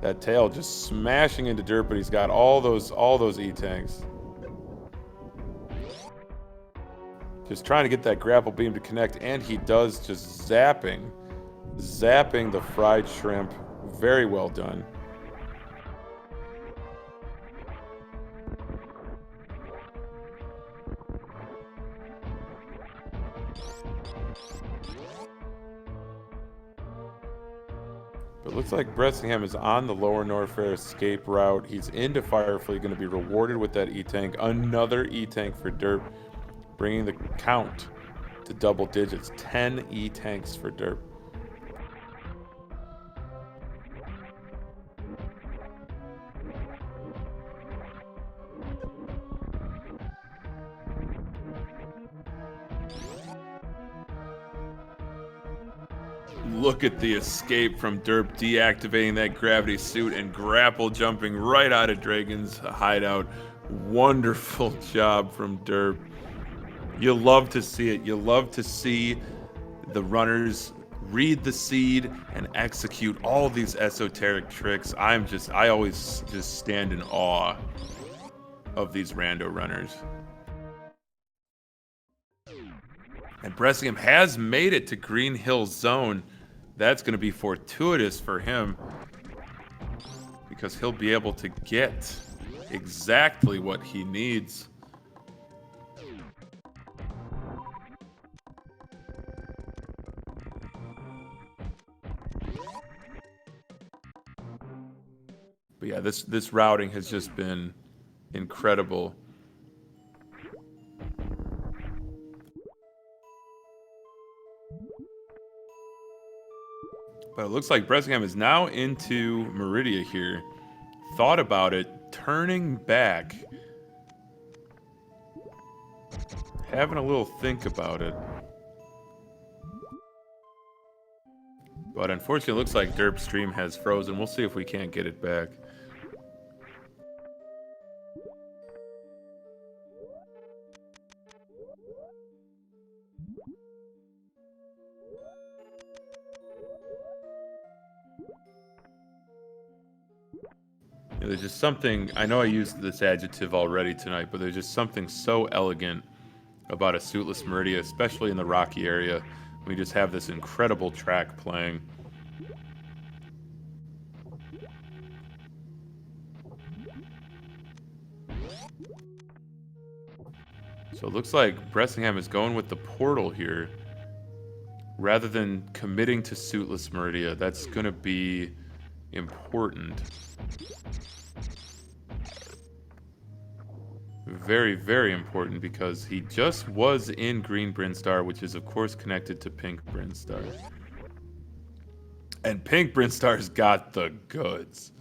That tail just smashing into Derp, but he's got all those E-Tanks. Just trying to get that grapple beam to connect, and he does, just zapping the fried shrimp. Very well done. But it looks like Bressingham is on the lower Norfair escape route. He's into Firefly, going to be rewarded with that E-Tank. Another E-Tank for Derp, bringing the count to double digits. 10 E-Tanks for Derp. Look at the escape from Derp, deactivating that gravity suit and grapple jumping right out of Dragon's hideout. Wonderful job from Derp. You love to see it. You love to see the runners read the seed and execute all these esoteric tricks. I always just stand in awe of these rando runners. And Bressingham has made it to Green Hill Zone. That's going to be fortuitous for him, because he'll be able to get exactly what he needs. But yeah, this routing has just been incredible. But it looks like Bressingham is now into Meridia here. Thought about it, turning back. Having a little think about it. But unfortunately, it looks like Derp's stream has frozen. We'll see if we can't get it back. There's just something, I know I used this adjective already tonight, but there's just something so elegant about a suitless Meridia, especially in the rocky area. We just have this incredible track playing. So it looks like Bressingham is going with the portal here. rather than committing to suitless Meridia. That's going to be important. Very, very important, because he just was in Green Brinstar, which is, of course, connected to Pink Brinstar. And Pink Brinstar's got the goods.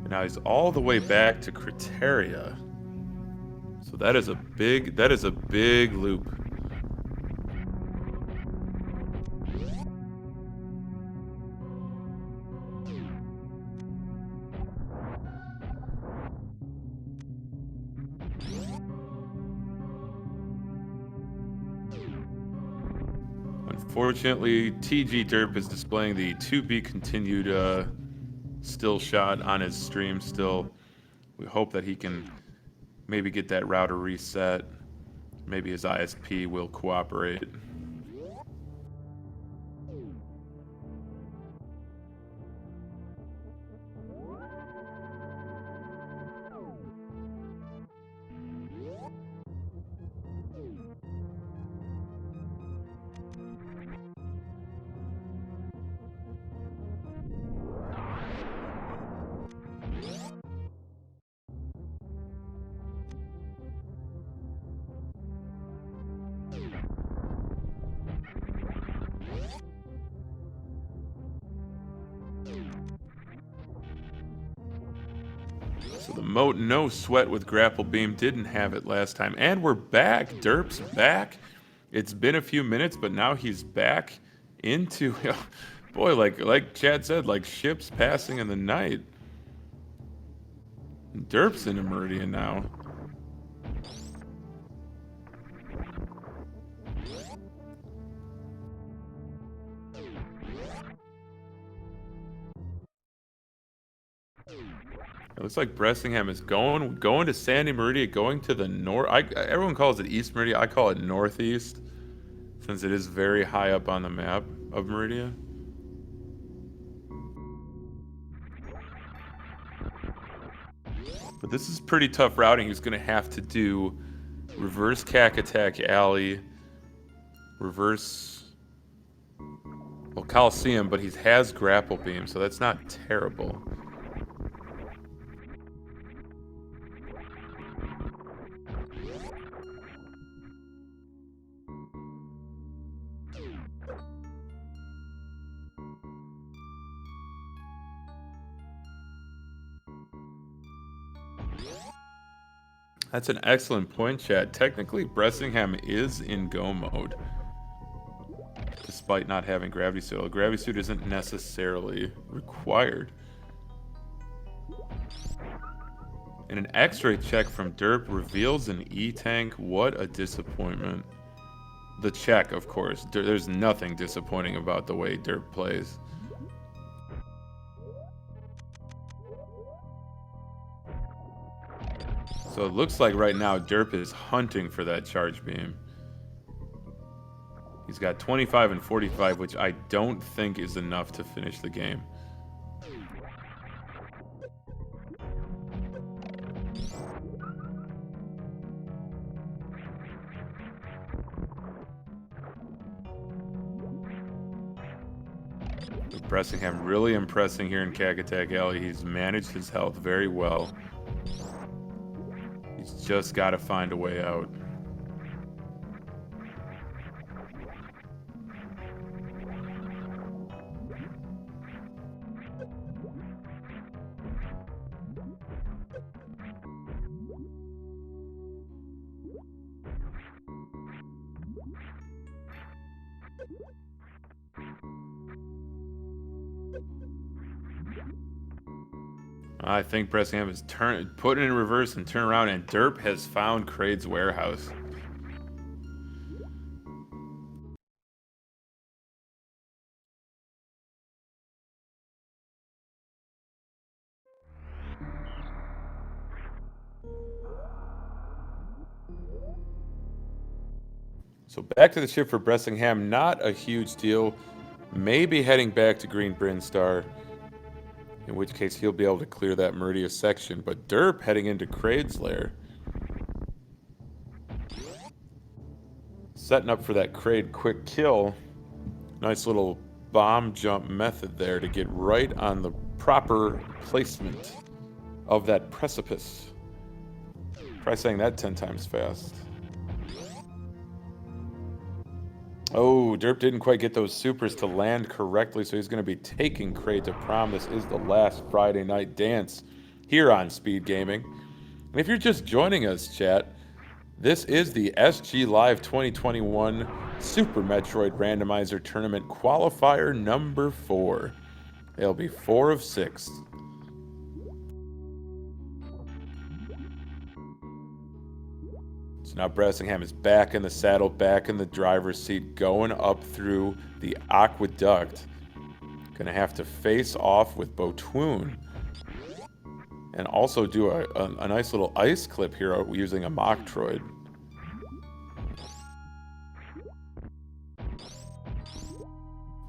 And now he's all the way back to Criteria. So that is a big loop. Unfortunately, TG Derp is displaying the to be continued still shot on his stream still. We hope that he can maybe get that router reset. Maybe his ISP will cooperate. So the moat, no sweat with grapple beam, didn't have it last time. And we're back. Derp's back. It's been a few minutes, but now he's back into, boy, like Chad said, like ships passing in the night. Derp's in a Meridian now. It looks like Bressingham is going to Sandy Meridia, going to the north. Everyone calls it East Meridia. I call it Northeast, since it is very high up on the map of Meridia. But this is pretty tough routing. He's going to have to do reverse Cack Attack Alley, reverse, well, Coliseum, but he has Grapple Beam, so that's not terrible. That's an excellent point, Chad. Technically, Bressingham is in go mode, despite not having Gravity Suit. Well, Gravity Suit isn't necessarily required. And an X-ray check from Derp reveals an E-Tank. What a disappointment. The check, of course. There's nothing disappointing about the way Derp plays. So it looks like right now Derp is hunting for that charge beam. He's got 25 and 45, which I don't think is enough to finish the game. Bressingham really impressing here in Cack Attack Alley. He's managed his health very well. He's just got to find a way out. I think Bressingham is put it in reverse and turn around, and Derp has found Kraid's warehouse. So back to the ship for Bressingham, not a huge deal. Maybe heading back to Green Brinstar, in which case he'll be able to clear that Meridia section. But Derp heading into Kraid's lair. Setting up for that Kraid quick kill. Nice little bomb jump method there to get right on the proper placement of that precipice. Try saying that 10 times fast. Oh, Derp didn't quite get those supers to land correctly, so he's going to be taking Kraid to prom. This is the last Friday night dance here on Speed Gaming. And if you're just joining us, chat, this is the SG Live 2021 Super Metroid Randomizer Tournament Qualifier number 4. It'll be 4 of 6. So now Bressingham is back in the saddle, back in the driver's seat, going up through the aqueduct. Gonna have to face off with Botwoon. And also do a nice little ice clip here using a Metroid.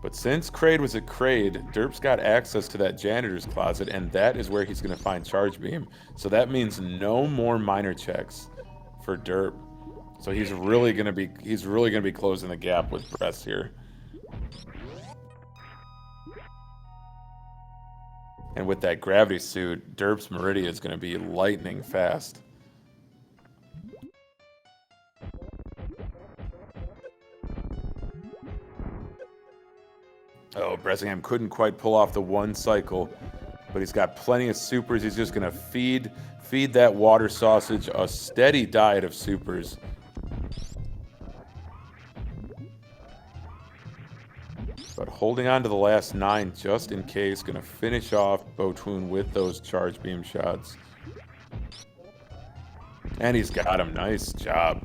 But since Kraid was a Kraid, Derp's got access to that janitor's closet, and that is where he's going to find Charge Beam. So that means no more minor checks for Derp. So he's really going to be closing the gap with Bress here. And with that gravity suit, Derp's Meridia is going to be lightning fast. Oh, Bressingham couldn't quite pull off the one cycle, but he's got plenty of supers. He's just going to feed that water sausage a steady diet of supers. But holding on to the last 9 just in case. Going to finish off Botwoon with those charge beam shots. And he's got him. Nice job.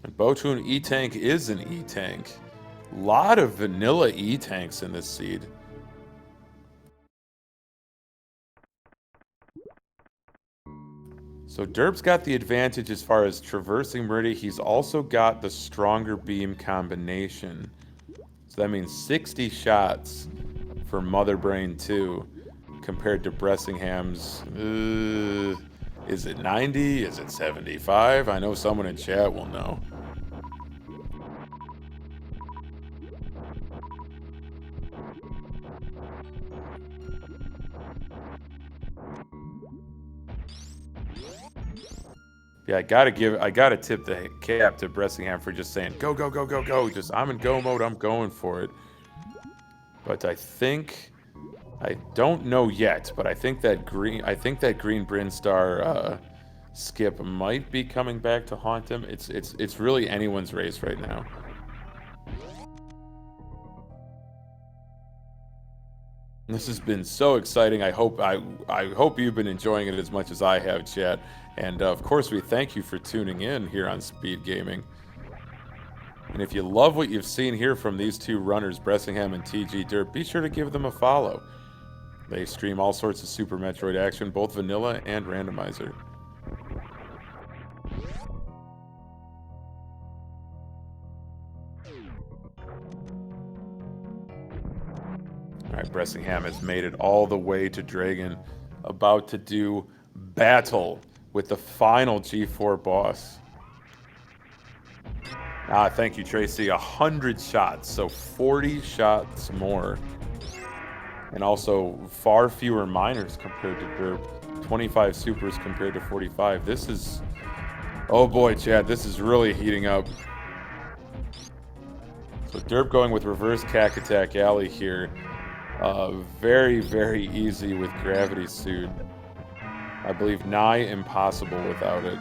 And Botwoon E-Tank is an E-Tank. Lot of vanilla E-Tanks in this seed. So Derp's got the advantage as far as traversing Meridia. He's also got the stronger beam combination. So that means 60 shots for Mother Brain 2 compared to Bressingham's... is it 90? Is it 75? I know someone in chat will know. Yeah, I gotta tip the cap to Bressingham for just saying, go, go, go, go, go. Just, I'm in go mode, I'm going for it. But I don't know yet, but I think that green Brinstar skip might be coming back to haunt him. It's really anyone's race right now. This has been so exciting. I hope you've been enjoying it as much as I have, chat. And of course, we thank you for tuning in here on Speed Gaming. And if you love what you've seen here from these two runners, Bressingham and TG Derp, be sure to give them a follow. They stream all sorts of Super Metroid action, both vanilla and randomizer. Alright, Bressingham has made it all the way to Dragon, about to do battle with the final G4 boss. Thank you, Tracy. 100 shots, so 40 shots more. And also far fewer minors compared to Derp. 25 supers compared to 45. This is... oh boy, Chad, this is really heating up. So Derp going with reverse Cack Attack Alley here. Very, very easy with Gravity Suit. I believe nigh impossible without it.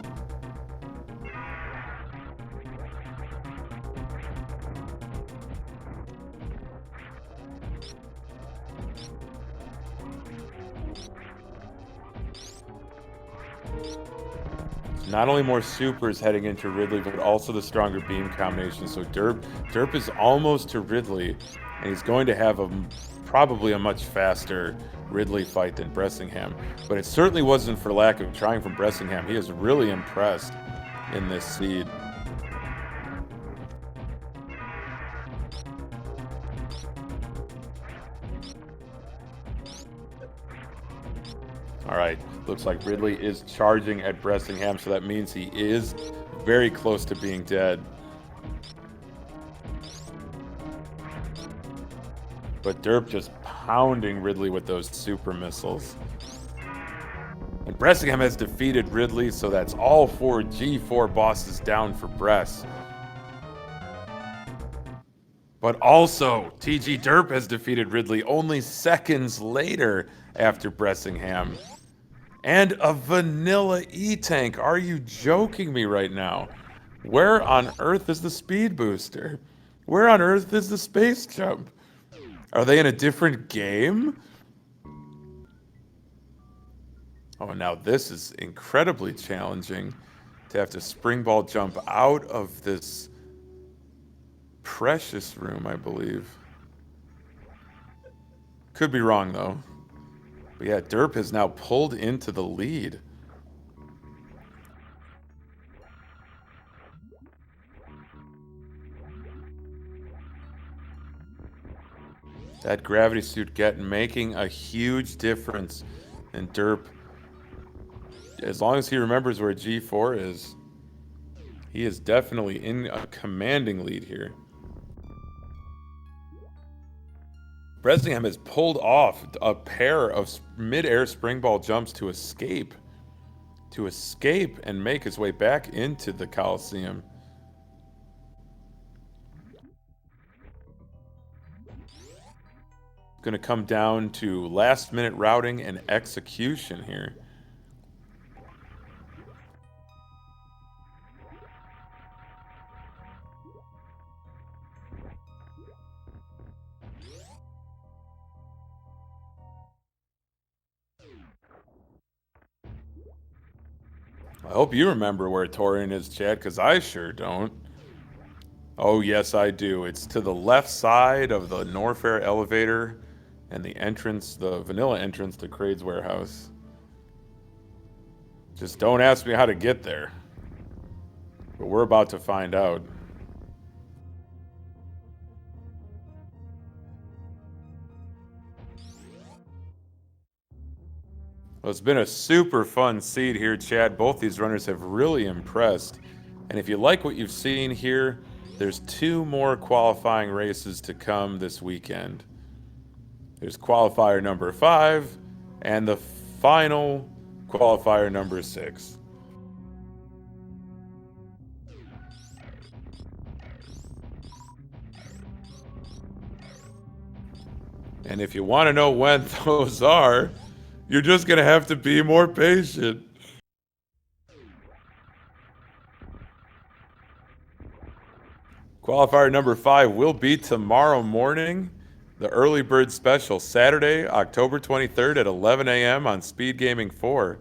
Not only more supers heading into Ridley, but also the stronger beam combination. So Derp is almost to Ridley, and he's going to have probably a much faster Ridley fight than Bressingham. But it certainly wasn't for lack of trying from Bressingham. He is really impressed in this seed. All right, looks like Ridley is charging at Bressingham, so that means he is very close to being dead. But Derp just pounding Ridley with those super missiles. And Bressingham has defeated Ridley, so that's all 4 G4 bosses down for Bress. But also, TG Derp has defeated Ridley only seconds later after Bressingham. And a vanilla E-Tank. Are you joking me right now? Where on earth is the speed booster? Where on earth is the space jump? Are they in a different game? Oh, now this is incredibly challenging to have to springball jump out of this precious room, I believe. Could be wrong, though. But yeah, Derp has now pulled into the lead. That gravity suit making a huge difference in Derp. As long as he remembers where G4 is, he is definitely in a commanding lead here. Bressingham has pulled off a pair of mid-air springball jumps to escape and make his way back into the Coliseum. Going to come down to last-minute routing and execution here. I hope you remember where Torian is, Chad, because I sure don't. Oh, yes, I do. It's to the left side of the Norfair elevator and the entrance, the vanilla entrance to Kraid's warehouse. Just don't ask me how to get there. But we're about to find out. Well, it's been a super fun seed here, Chad. Both these runners have really impressed. And if you like what you've seen here, there's 2 more qualifying races to come this weekend. There's qualifier number 5 and the final qualifier number 6. And if you want to know when those are, you're just going to have to be more patient. Qualifier number 5 will be tomorrow morning, the early bird special, Saturday, October 23rd at 11 a.m. on SpeedGaming 4.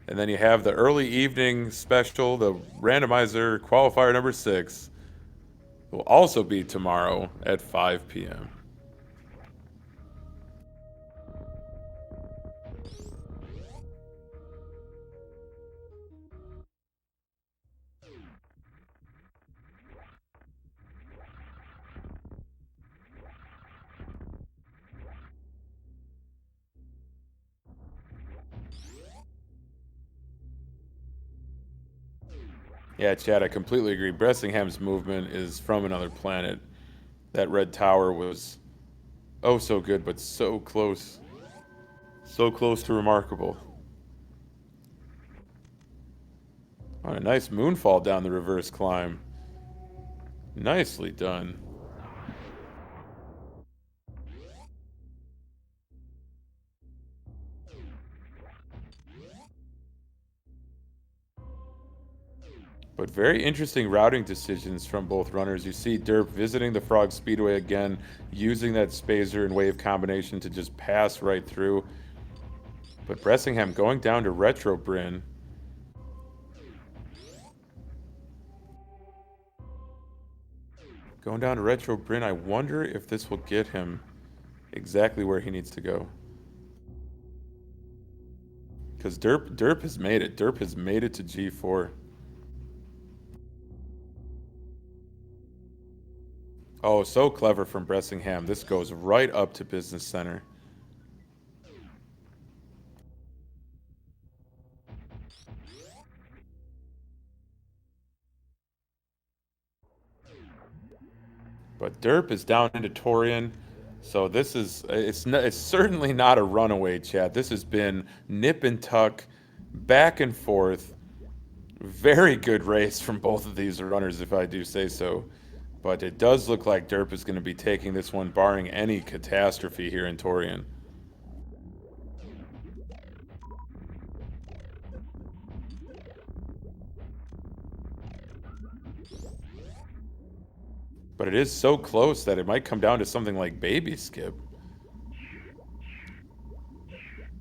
And then you have the early evening special, the randomizer qualifier number 6, will also be tomorrow at 5 p.m. Yeah, Chad, I completely agree. Bressingham's movement is from another planet. That red tower was oh so good, but so close. So close to remarkable. On a nice moonfall down the reverse climb. Nicely done. But very interesting routing decisions from both runners. You see Derp visiting the Frog Speedway again, using that Spazer and Wave combination to just pass right through. But Bressingham going down to Retro Bryn. Going down to Retro Bryn, I wonder if this will get him exactly where he needs to go. Because Derp has made it. Derp has made it to G4. Oh, so clever from Bressingham. This goes right up to Business Center. But Derp is down into Torian. So this is it's certainly not a runaway, Chad. This has been nip and tuck, back and forth. Very good race from both of these runners, if I do say so. But it does look like Derp is going to be taking this one, barring any catastrophe here in Torian. But it is so close that it might come down to something like Baby Skip.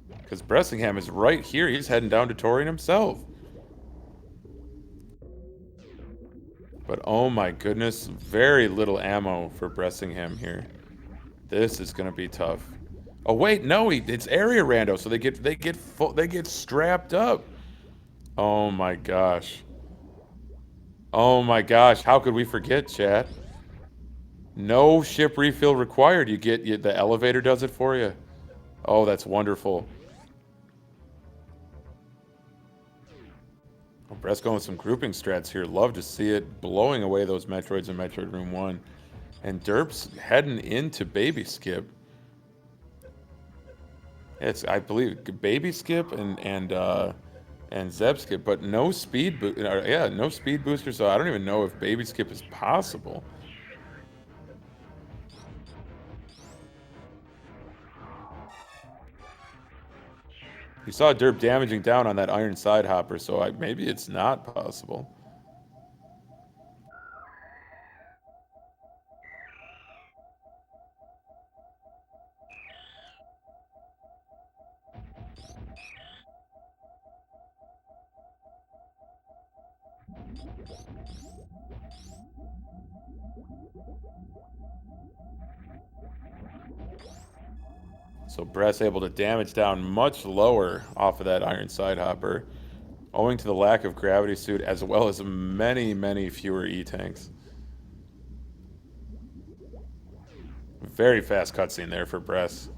Because Bressingham is right here. He's heading down to Torian himself. But oh my goodness, very little ammo for Bressingham here. This is gonna be tough. Oh wait, no, it's area rando, so they get strapped up. Oh my gosh. Oh my gosh, how could we forget, chat? No ship refill required. The elevator does it for you. Oh, that's wonderful. Well, Brett's going with some grouping strats here. Love to see it blowing away those Metroids in Metroid Room 1. And Derp's heading into Baby Skip. It's, I believe, Baby Skip and Zeb Skip, but no speed no speed booster, so I don't even know if Baby Skip is possible. You saw Derp damaging down on that iron side hopper, so maybe it's not possible. So Brett's able to damage down much lower off of that iron side hopper, owing to the lack of gravity suit as well as many, many fewer E-tanks. Very fast cutscene there for Bress.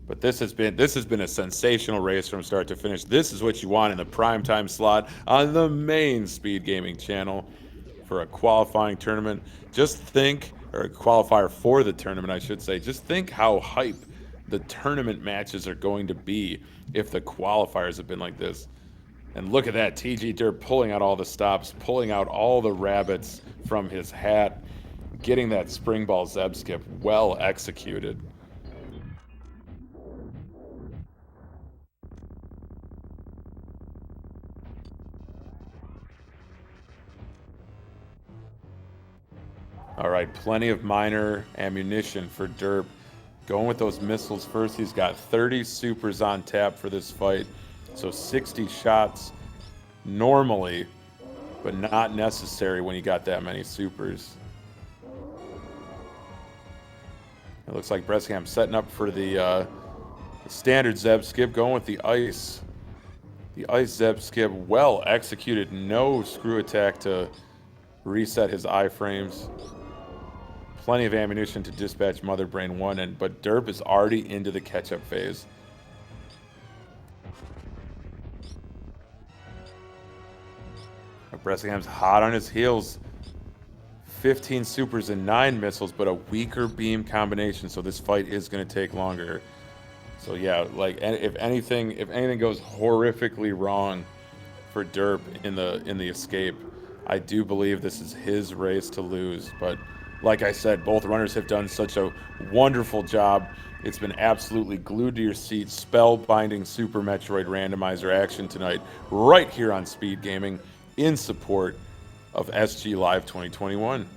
But this has been a sensational race from start to finish. This is what you want in the primetime slot on the main Speed Gaming channel for a qualifying tournament. Just think, or a qualifier for the tournament, I should say. Just think how hype the tournament matches are going to be if the qualifiers have been like this. And look at that, TG Dirt pulling out all the stops, pulling out all the rabbits from his hat, getting that spring ball Zeb skip well executed. All right, plenty of minor ammunition for Derp. Going with those missiles first. He's got 30 supers on tap for this fight. So 60 shots normally, but not necessary when you got that many supers. It looks like Bressingham setting up for the standard Zeb skip, going with the ice. The ice Zeb skip, well executed. No screw attack to reset his iframes. Plenty of ammunition to dispatch Mother Brain 1, but Derp is already into the catch-up phase. Bressingham's hot on his heels. 15 supers and 9 missiles, but a weaker beam combination, so this fight is going to take longer. So yeah, like if anything goes horrifically wrong for Derp in the escape, I do believe this is his race to lose. But like I said, both runners have done such a wonderful job. It's been absolutely glued to your seat, spellbinding Super Metroid Randomizer action tonight, right here on Speed Gaming, in support of SG Live 2021.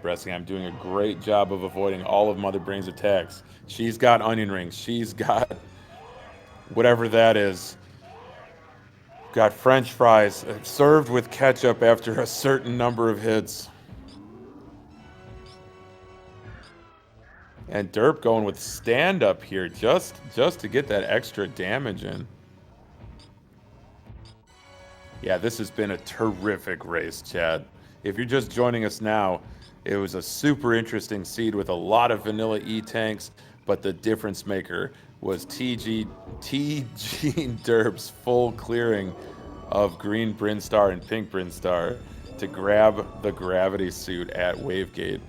Bressingham doing a great job of avoiding all of Mother Brain's attacks. She's got onion rings. She's got whatever that is. Got French fries served with ketchup after a certain number of hits. And Derp going with stand-up here just to get that extra damage in. Yeah, this has been a terrific race, Chad. If you're just joining us now, it was a super interesting seed with a lot of vanilla E-tanks, but the difference maker was TG Derp's full clearing of green Brinstar and pink Brinstar to grab the gravity suit at Wavegate.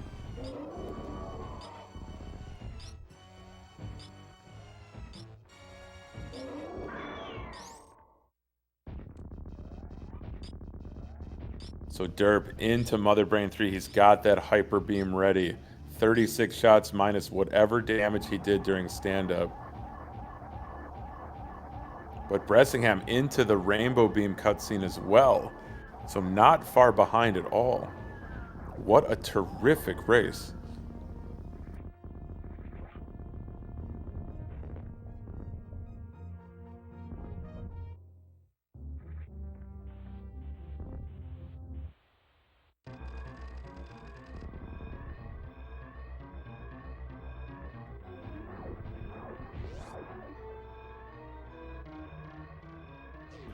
So Derp into Mother Brain 3. He's got that Hyper Beam ready. 36 shots minus whatever damage he did during stand-up. But Bressingham into the Rainbow Beam cutscene as well. So not far behind at all. What a terrific race.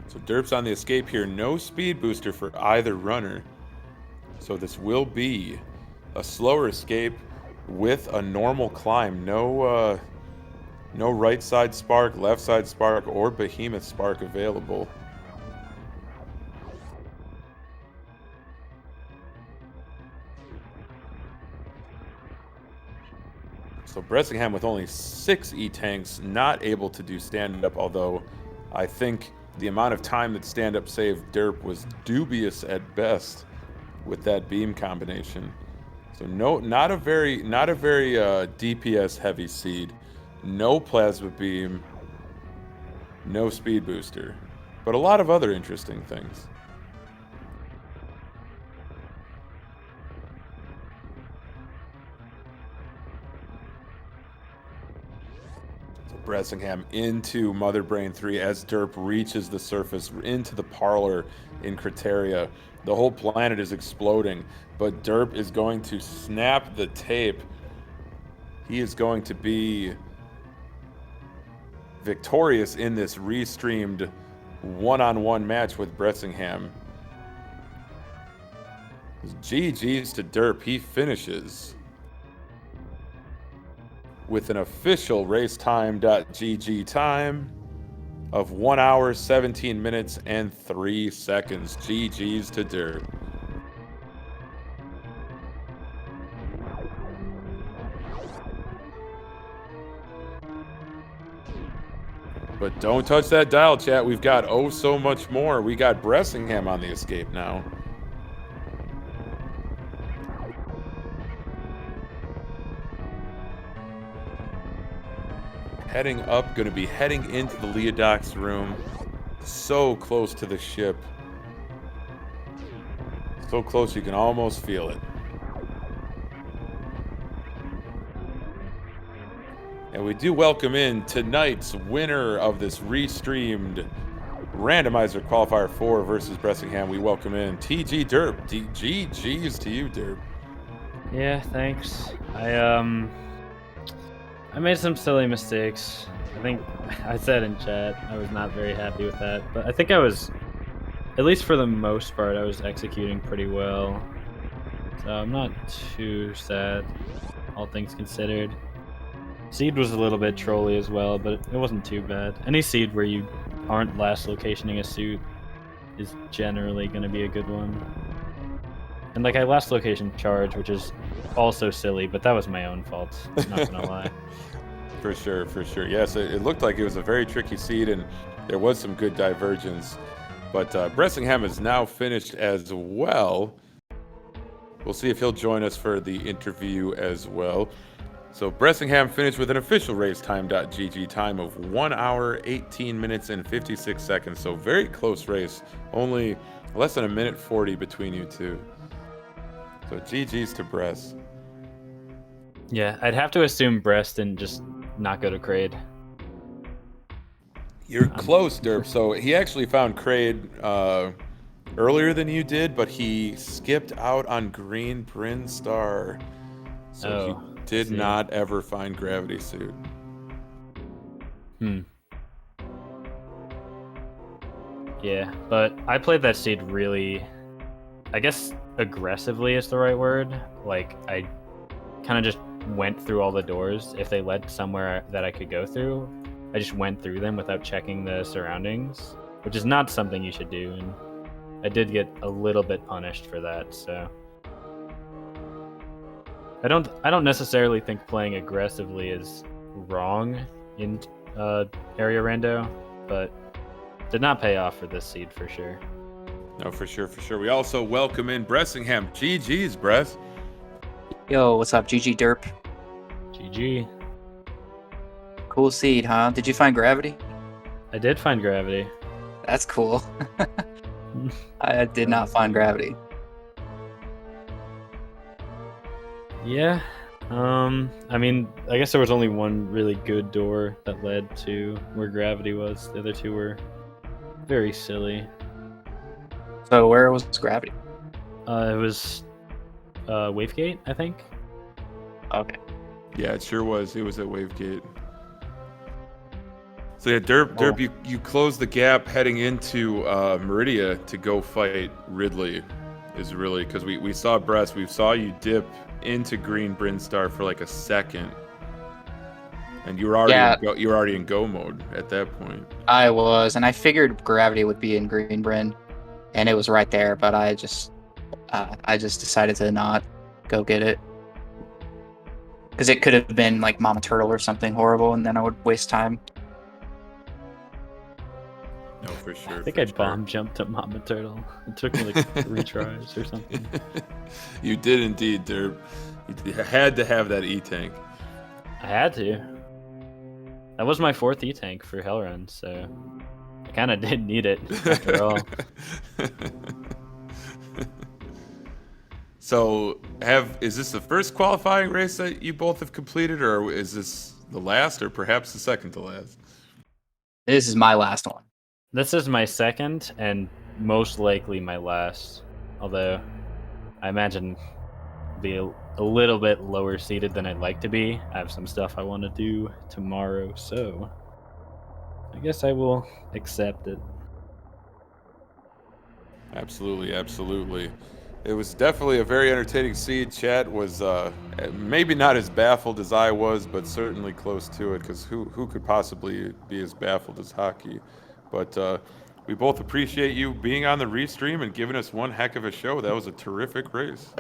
So Derp's on the escape here. No speed booster for either runner. So this will be a slower escape with a normal climb. No right side spark, left side spark, or behemoth spark available. So Bressingham with only 6 E-tanks, not able to do stand-up, although I think the amount of time that stand-up saved Derp was dubious at best with that beam combination. So not a very DPS heavy seed. No plasma beam, no speed booster, but a lot of other interesting things. Bressingham into Mother Brain 3 as Derp reaches the surface into the parlor in Criteria. The whole planet is exploding, but Derp is going to snap the tape. He is going to be victorious in this restreamed one-on-one match with Bressingham. GG's to Derp. He finishes with an official racetime.gg time of 1 hour, 17 minutes, and 3 seconds. GG's to Derp. But don't touch that dial, chat. We've got oh so much more. We got Bressingham on the escape now. Heading up, going to be heading into the Leodoc's room. So close to the ship. So close you can almost feel it. And we do welcome in tonight's winner of this restreamed Randomizer Qualifier 4 versus Bressingham. We welcome in TG Derp. GG's to you, Derp. Yeah, thanks. I made some silly mistakes. I think I said in chat I was not very happy with that, but I think I was, at least for the most part, I was executing pretty well. So I'm not too sad, all things considered. Seed was a little bit trolly as well, but it wasn't too bad. Any seed where you aren't last locationing a suit is generally going to be a good one. And like I last location charge, which is also silly, but that was my own fault. I'm not gonna lie. For sure, for sure. Yes, it looked like it was a very tricky seed, and there was some good divergence. But Bressingham is now finished as well. We'll see if he'll join us for the interview as well. So Bressingham finished with an official racetime.gg time of 1 hour, 18 minutes, and 56 seconds. So very close race. Only less than a minute 40 between you two. So GG's to Bress. Yeah, I'd have to assume Brest didn't just not go to Kraid. You're close, Derp. So he actually found Kraid earlier than you did, but he skipped out on Green Bryn Star. So he did not ever find Gravity Suit. Yeah, but I played that seed really, I guess aggressively is the right word. Like, I kind of just went through all the doors. If they led somewhere that I could go through, I just went through them without checking the surroundings, which is not something you should do. And I did get a little bit punished for that, so I don't necessarily think playing aggressively is wrong in area rando, but did not pay off for this seed for sure. No, for sure. We also welcome in Bressingham. GG's, Bress. Yo, what's up, GG Derp? GG. Cool seed, huh? Did you find Gravity? I did find Gravity. That's cool. I did not find Gravity. Yeah. I mean, I guess there was only one really good door that led to where Gravity was. The other two were very silly. So where was Gravity? It was Wavegate, I think. Okay. Yeah, it sure was. It was at Wavegate. So yeah, Derp, you closed the gap heading into Meridia to go fight Ridley. Is really because we saw Bress, we saw you dip into Green Bryn Star for like a second, and you were already in go mode at that point. I was, and I figured Gravity would be in Green Bryn, and it was right there, but I just decided to not go get it. Because it could have been like Mama Turtle or something horrible, and then I would waste time. No, for sure. I think I bomb jumped to Mama Turtle. It took me like 3 tries or something. You did indeed, Derp. You had to have that E-Tank. I had to. That was my 4th E-Tank for Hellrun, so I kind of did need it after all. So, is this the first qualifying race that you both have completed, or is this the last, or perhaps the second to last? This is my last one. This is my second, and most likely my last. Although, I imagine be a little bit lower seated than I'd like to be. I have some stuff I want to do tomorrow, so I guess I will accept it. Absolutely. It was definitely a very entertaining seed. Chat was maybe not as baffled as I was, but certainly close to it, because who could possibly be as baffled as Hockey? But we both appreciate you being on the restream and giving us one heck of a show. That was a terrific race.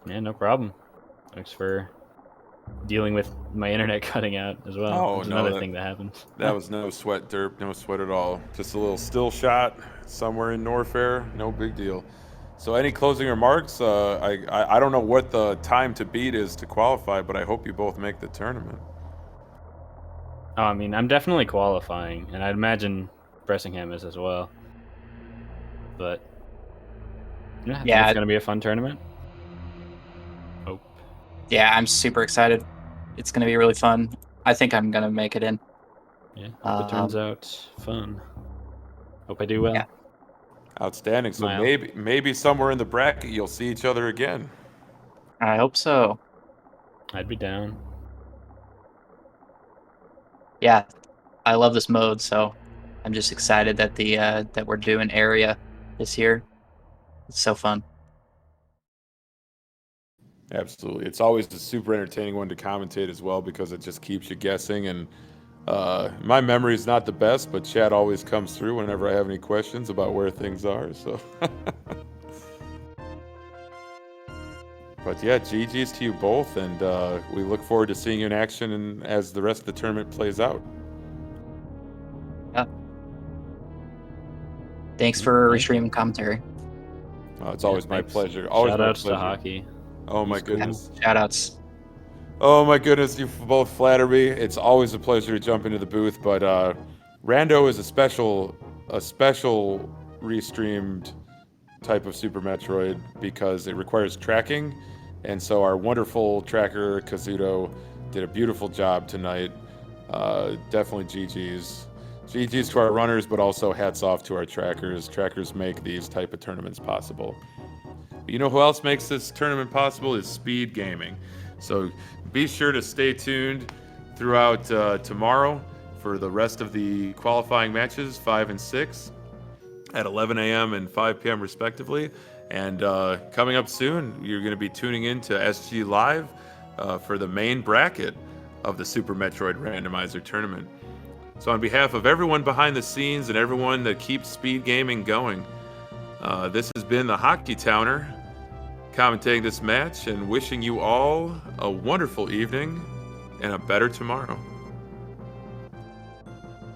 Yeah, no problem. Thanks for dealing with my internet cutting out as well. Another thing that happened. That was no sweat, Derp. No sweat at all. Just a little still shot somewhere in Norfair. No big deal. So any closing remarks? I don't know what the time to beat is to qualify, but I hope you both make the tournament. Oh, I mean, I'm definitely qualifying, and I'd imagine Bressingham is as well. But yeah, I think it's going to be a fun tournament. Hope. Yeah, I'm super excited. It's going to be really fun. I think I'm going to make it in. Yeah, hope it turns out fun. Hope I do well. Yeah. Outstanding. So maybe somewhere in the bracket you'll see each other again. I hope so. I'd be down. Yeah, I love this mode, so I'm just excited that that we're doing area this year. It's so fun. Absolutely. It's always a super entertaining one to commentate as well, because it just keeps you guessing. And my memory is not the best, but chat always comes through whenever I have any questions about where things are. So, but yeah, GG's to you both, and we look forward to seeing you in action as the rest of the tournament plays out. Yeah. Thanks for restreaming commentary. It's always my pleasure. Always Shout outs to Hockey. Oh my goodness. Shout outs. Oh my goodness, you both flatter me. It's always a pleasure to jump into the booth, but Rando is a special restreamed type of Super Metroid because it requires tracking, and so our wonderful tracker Kazuto did a beautiful job tonight. Definitely GG's. GG's to our runners, but also hats off to our trackers. Trackers make these type of tournaments possible. But you know who else makes this tournament possible is SpeedGaming. So be sure to stay tuned throughout tomorrow for the rest of the qualifying matches, 5 and 6, at 11 a.m. and 5 p.m. respectively. And coming up soon, you're going to be tuning in to SG Live for the main bracket of the Super Metroid Randomizer tournament. So on behalf of everyone behind the scenes and everyone that keeps SpeedGaming going, this has been the Hockey Towner commentating this match and wishing you all a wonderful evening and a better tomorrow.